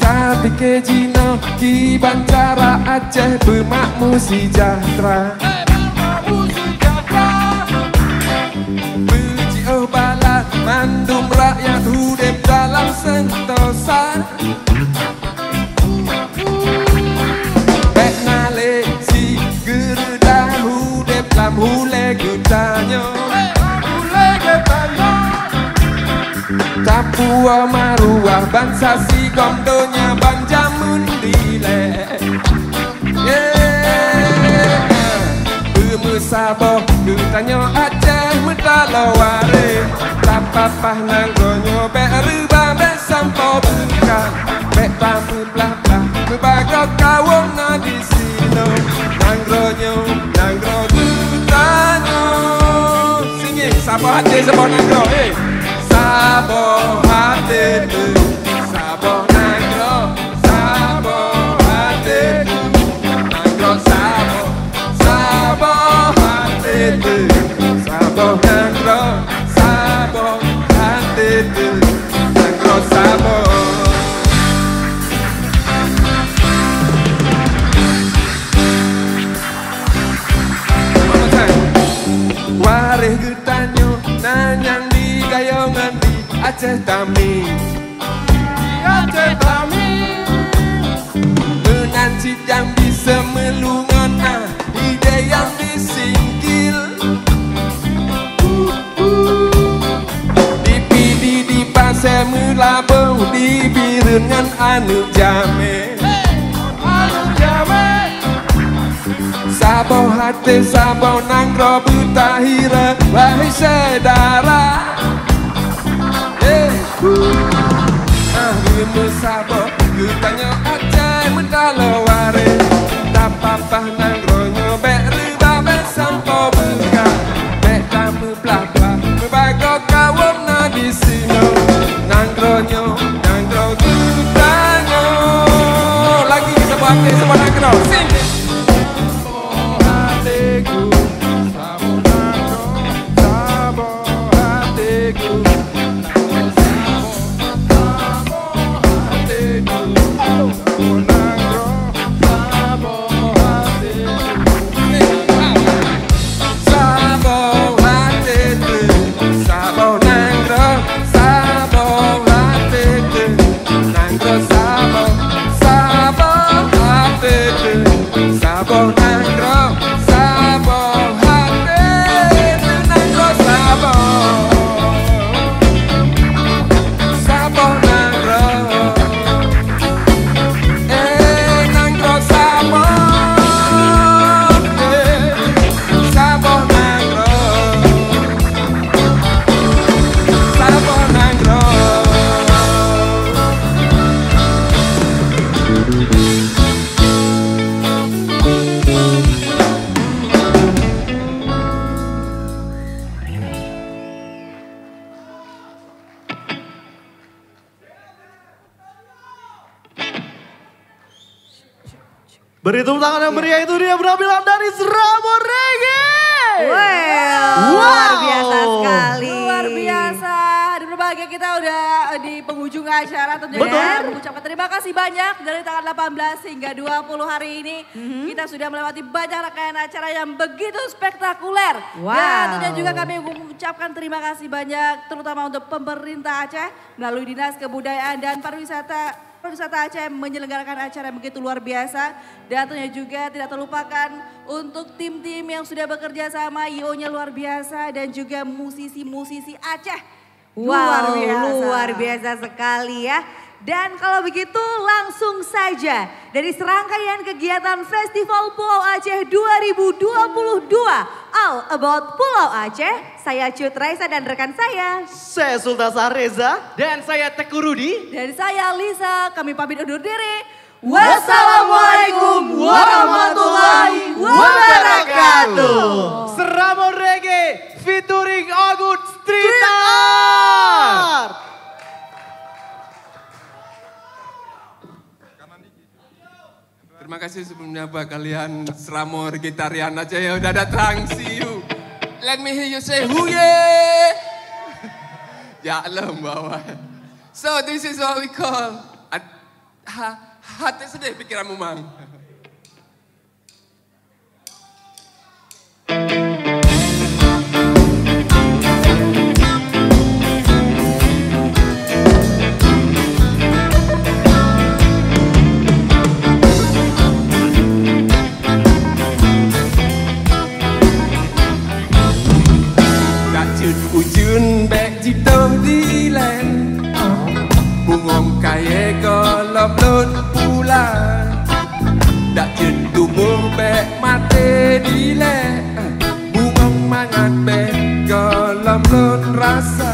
Tapi kejino ki Bancara Aceh bermakmur sejahtera. Puji bala mandum rakyat hudep dalam sentosa. Bek nale si geruda hudep lam hule gutanyo. Tapua maruah bangsa si gomdonya banjamun dile. Saboh dutanyo Aceh medalaware. Tapapah nanggonyo bek ruba bek sampo buka. Bek tamu belakang berbagak kawong na di sino. Nangronyo nangro dutanyo. Singing saboh hati saboh nangro. Saboh hati tu, saboh nangro, saboh hati tu, nangro saboh, saboh hati tu, saboh nangro, saboh hati tu, nangro saboh. Warih gutanyo nanyang di gayongan di Aceh Tami. Aceh Tami menanci yang bisa melungona ide yang disingkil. Dipidi di pasar melabau di birengan anu jame. Saboh hati saboh nangro butahira wahai saudara. Ahli saboh gutanyo Aceh medalaware. Tapapah nangronyo bek riba bek sampo buka. Bek tamu pelapa berbagak kawom na di sino. Nangronyo nangro gutanyo. Lagi saboh hati saboh nangro. Sing. Beri tepuk tangan yang meriah itu dia penampilan dari Seramo Reggae. Wow, luar biasa sekali. Luar biasa. Di berbagai tampaknya kita udah di penghujung acara tentunya. Mengucapkan terima kasih banyak dari tanggal 18 hingga 20 hari ini. Kita sudah melewati banyak rangkaian acara yang begitu spektakuler. Wow. Dan tentunya juga kami mengucapkan terima kasih banyak terutama untuk pemerintah Aceh melalui Dinas Kebudayaan dan Pariwisata Aceh menyelenggarakan acara yang begitu luar biasa. Dan tentunya juga tidak terlupakan untuk tim-tim yang sudah bekerja sama, IO-nya luar biasa dan juga musisi-musisi Aceh. Wow, luar biasa sekali ya. Dan kalau begitu langsung saja dari serangkaian kegiatan Festival Pulau Aceh 2022 All About Pulau Aceh, saya Cut Raisa dan rekan saya Sultan Reza. Dan saya Teku Rudi. Dan saya Lisa, kami pamit undur diri. Wassalamualaikum warahmatullahi wabarakatuh. Seramon Reggae featuring Agut Street Art. Terima kasih sebelumnya buat kalian Seramor Gitarian aja ya udah datang. See you. Let me hear you say huye. Ya Allah bawa. So this is what we call hati sedih pikiranmu mang. Ujun bek jito di len bungong kaya golop lun pula dak jen tubuh bek mate di len bungong mangat bek golop lun rasa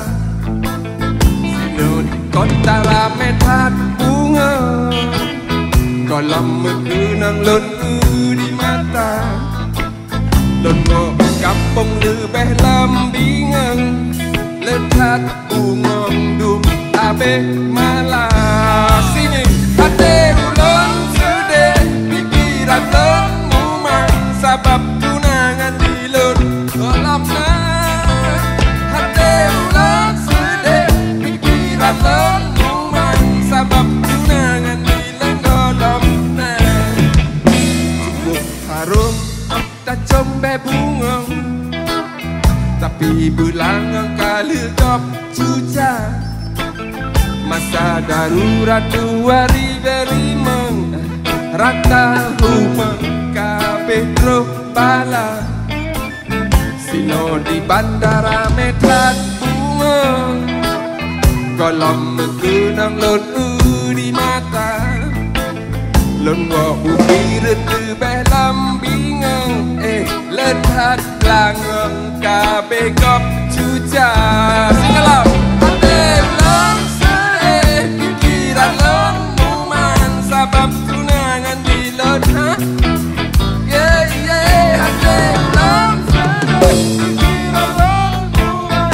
sinun kota rame tat bunga golom mengenang lun di mata lun mau kampung lebih lambingan lekat bungong dum abe malah sini hati ulun sedih pikiran lun mumang sabab tunangan di lun kolamna hati ulun sedih pikiran lun mumang sabab tunangan di lun kolamna cukup harum tak combe bungong tapi belangang kali top cuca masa darurat 2005 rata rumah kabeh roh bala sino di bandara metrat bunga kolom mengenang lon di mata lon wo ubiret lebih lambingan letak langang kabeh kop cuca singalau hati ulang sedih pikiran lon muman sabab tunangan di lon yeah yeah hati ulang sedih pikiran lon muman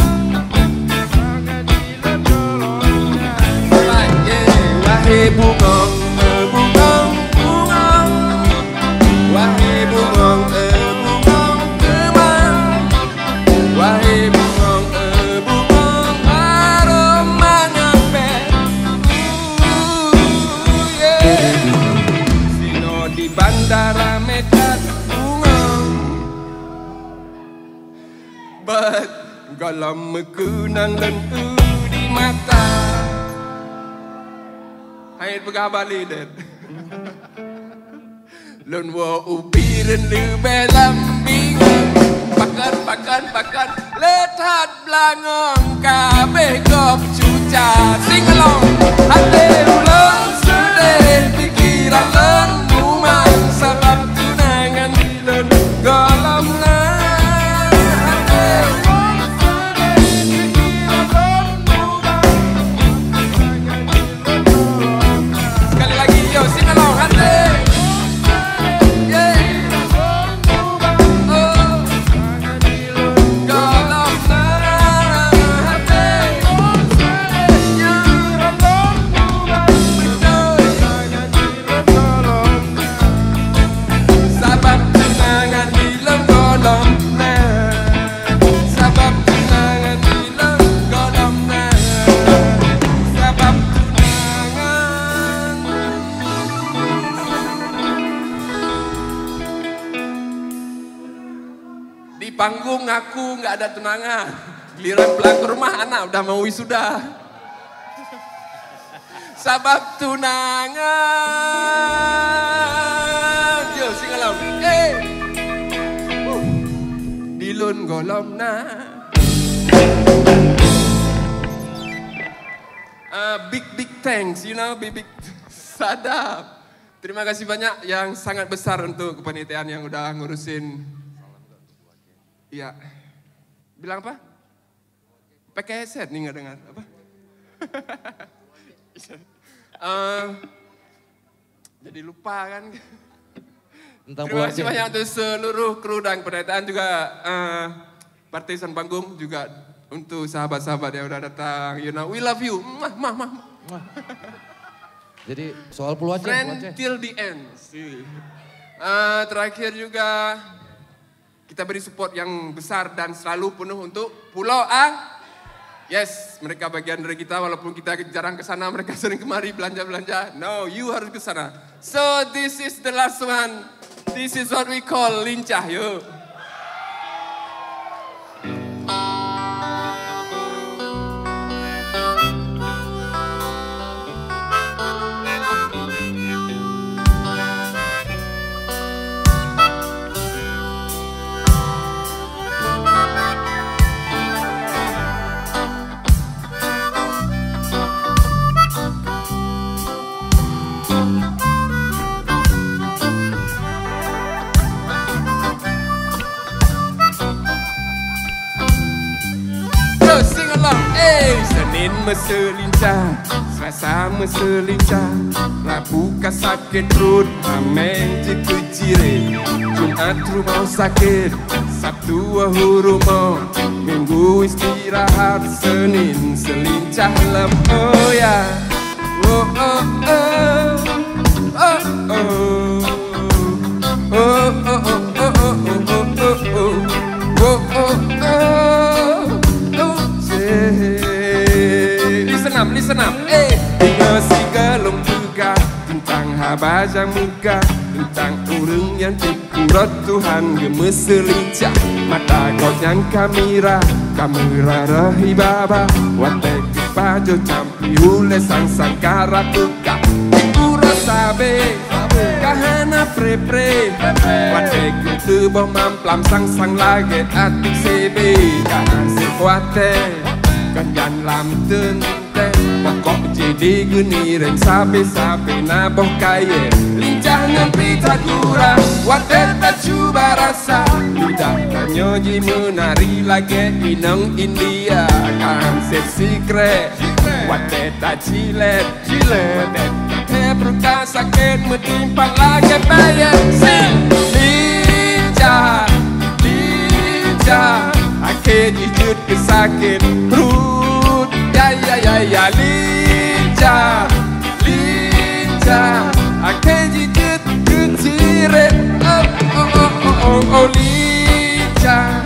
sangat di lon wahai bungong bungong bungong wahai bungong wahai bungong bungong aroma ngape sino di bandara mekat bungong but galam mengenang dan di mata hai pegabali det lon wo ubiren lebih lambingan Pakan letat belangong kabeh kop cuca sing along hati ulang sedih pikiran lon mumang sabab tunangan di lon golamna hati ulang sedih pikiran lon mumang sekali lagi yo sing along hati panggung ngaku nggak ada tunangan. Giliran pulang ke rumah anak udah mau wisuda. Sabab tunangan. Yo sing along. Dilun golom na. Big thanks, you know, big sadap. Terima kasih banyak yang sangat besar untuk kepanitiaan yang udah ngurusin. Iya. Bilang apa? Pakai headset nih nggak dengar apa? Jadi lupa kan. Terima kasih banyak untuk seluruh kru dan pendataan juga partisan panggung juga untuk sahabat-sahabat yang udah datang. You know, we love you. Jadi soal Pulau Aceh. Friend till the end. Terakhir juga kita beri support yang besar dan selalu penuh untuk Pulau A. Yes, mereka bagian dari kita walaupun kita jarang ke sana, mereka sering kemari belanja-belanja. No, you harus ke sana. So this is the last one. This is what we call lincah, yuk. Senin meselincah, Selasa meselincah, Rabu kasakit perut, Amen je kejire, Jumat rumah sakit, Sabtu rumah, Minggu istirahat, Senin selincah lem. Oh ya, oh oh oh, oh oh, oh oh oh oh oh oh oh oh oh. Listen up, Tiga sigalung juga tentang habajang muka, tentang urung yang dikurat Tuhan gemes selincah. Mata goyang kamera rahibaba, watek pajo campi hule sang kara tuka. Ikura sabe, kahana pre, watek itu boh mamplam sang lage atik sebe, kahana sekuate, kanyan lam tente. Pokok jadi geni reng sabe na boh kaya, lincah ngempi takura, watet tak cuba rasa, lidah tanyoji menari lagi inong India, kan secret, watet tak cilet, watet tak peruka sakit metimpang lagi bayar, lincah, akhir jujur kesakit perut. Ya lincah, akhir jijit keciret. Oh lincah,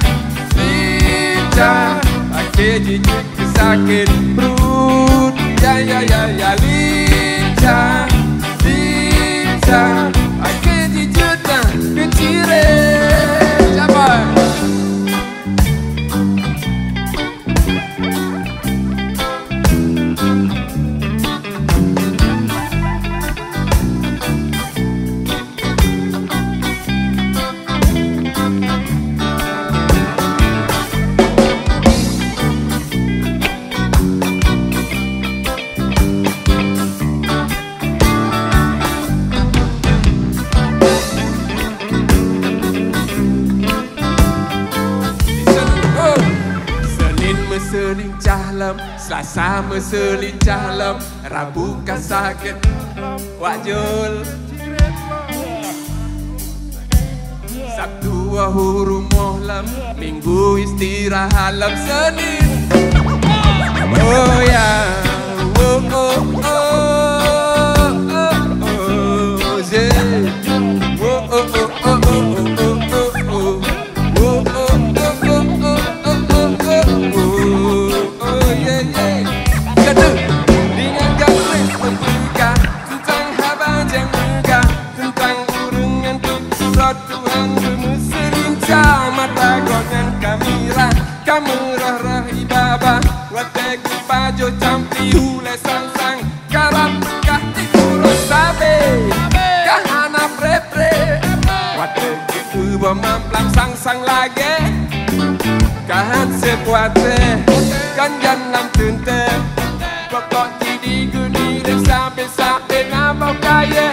akhir jijit kesakit perut. Ya lincah, akhir jijit keciret. Capai. Selincah lem, Selasa meselincah lem, Rabu kasakit wajul, Sabtu rumah lem, Minggu istirahat lem, Senin. Oh ya, oh oh oh oh oh, yeah. Oh oh oh oh oh oh oh. Tuhan gemes selincah, mata goyang jo campi hule sang-sang Karam kah ikuro sabe Kah anak pre-pre Wate gitu bamamplang sang-sang lagi Kahan sepuate Kan jangan tunte Pokok jadi guni dan sampai-sampai nabau kaya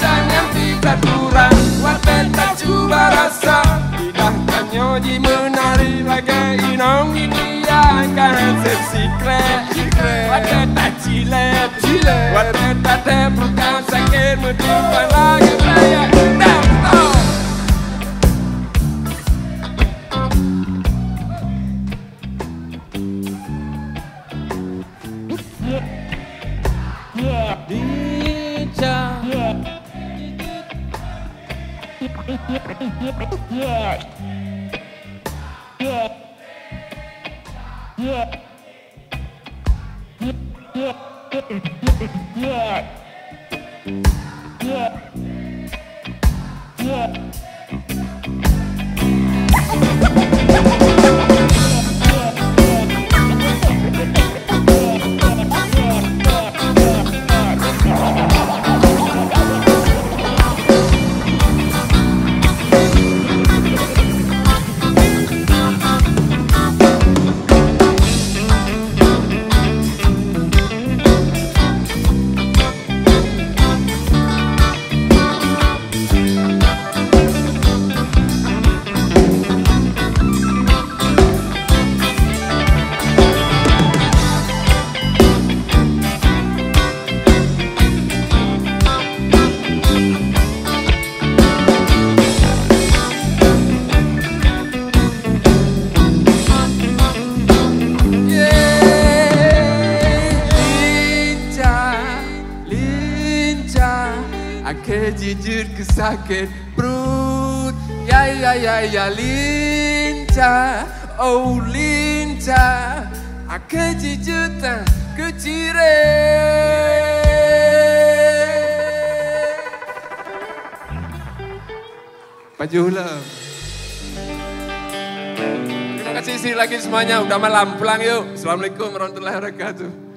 Jangan tidak kurang Wate tak cuba rasa Tidak kanyoji menari lagi inong ini ya Kahan sepsikret Wate tak cilet Wate tak tepukan sakit Mentimpa lagi raya Dan oh Jujur kesakit perut Ya lincah Oh lincah Ake jujur tak kecire Pajulah Terima kasih lagi semuanya Udah malam pulang yuk Assalamualaikum warahmatullahi wabarakatuh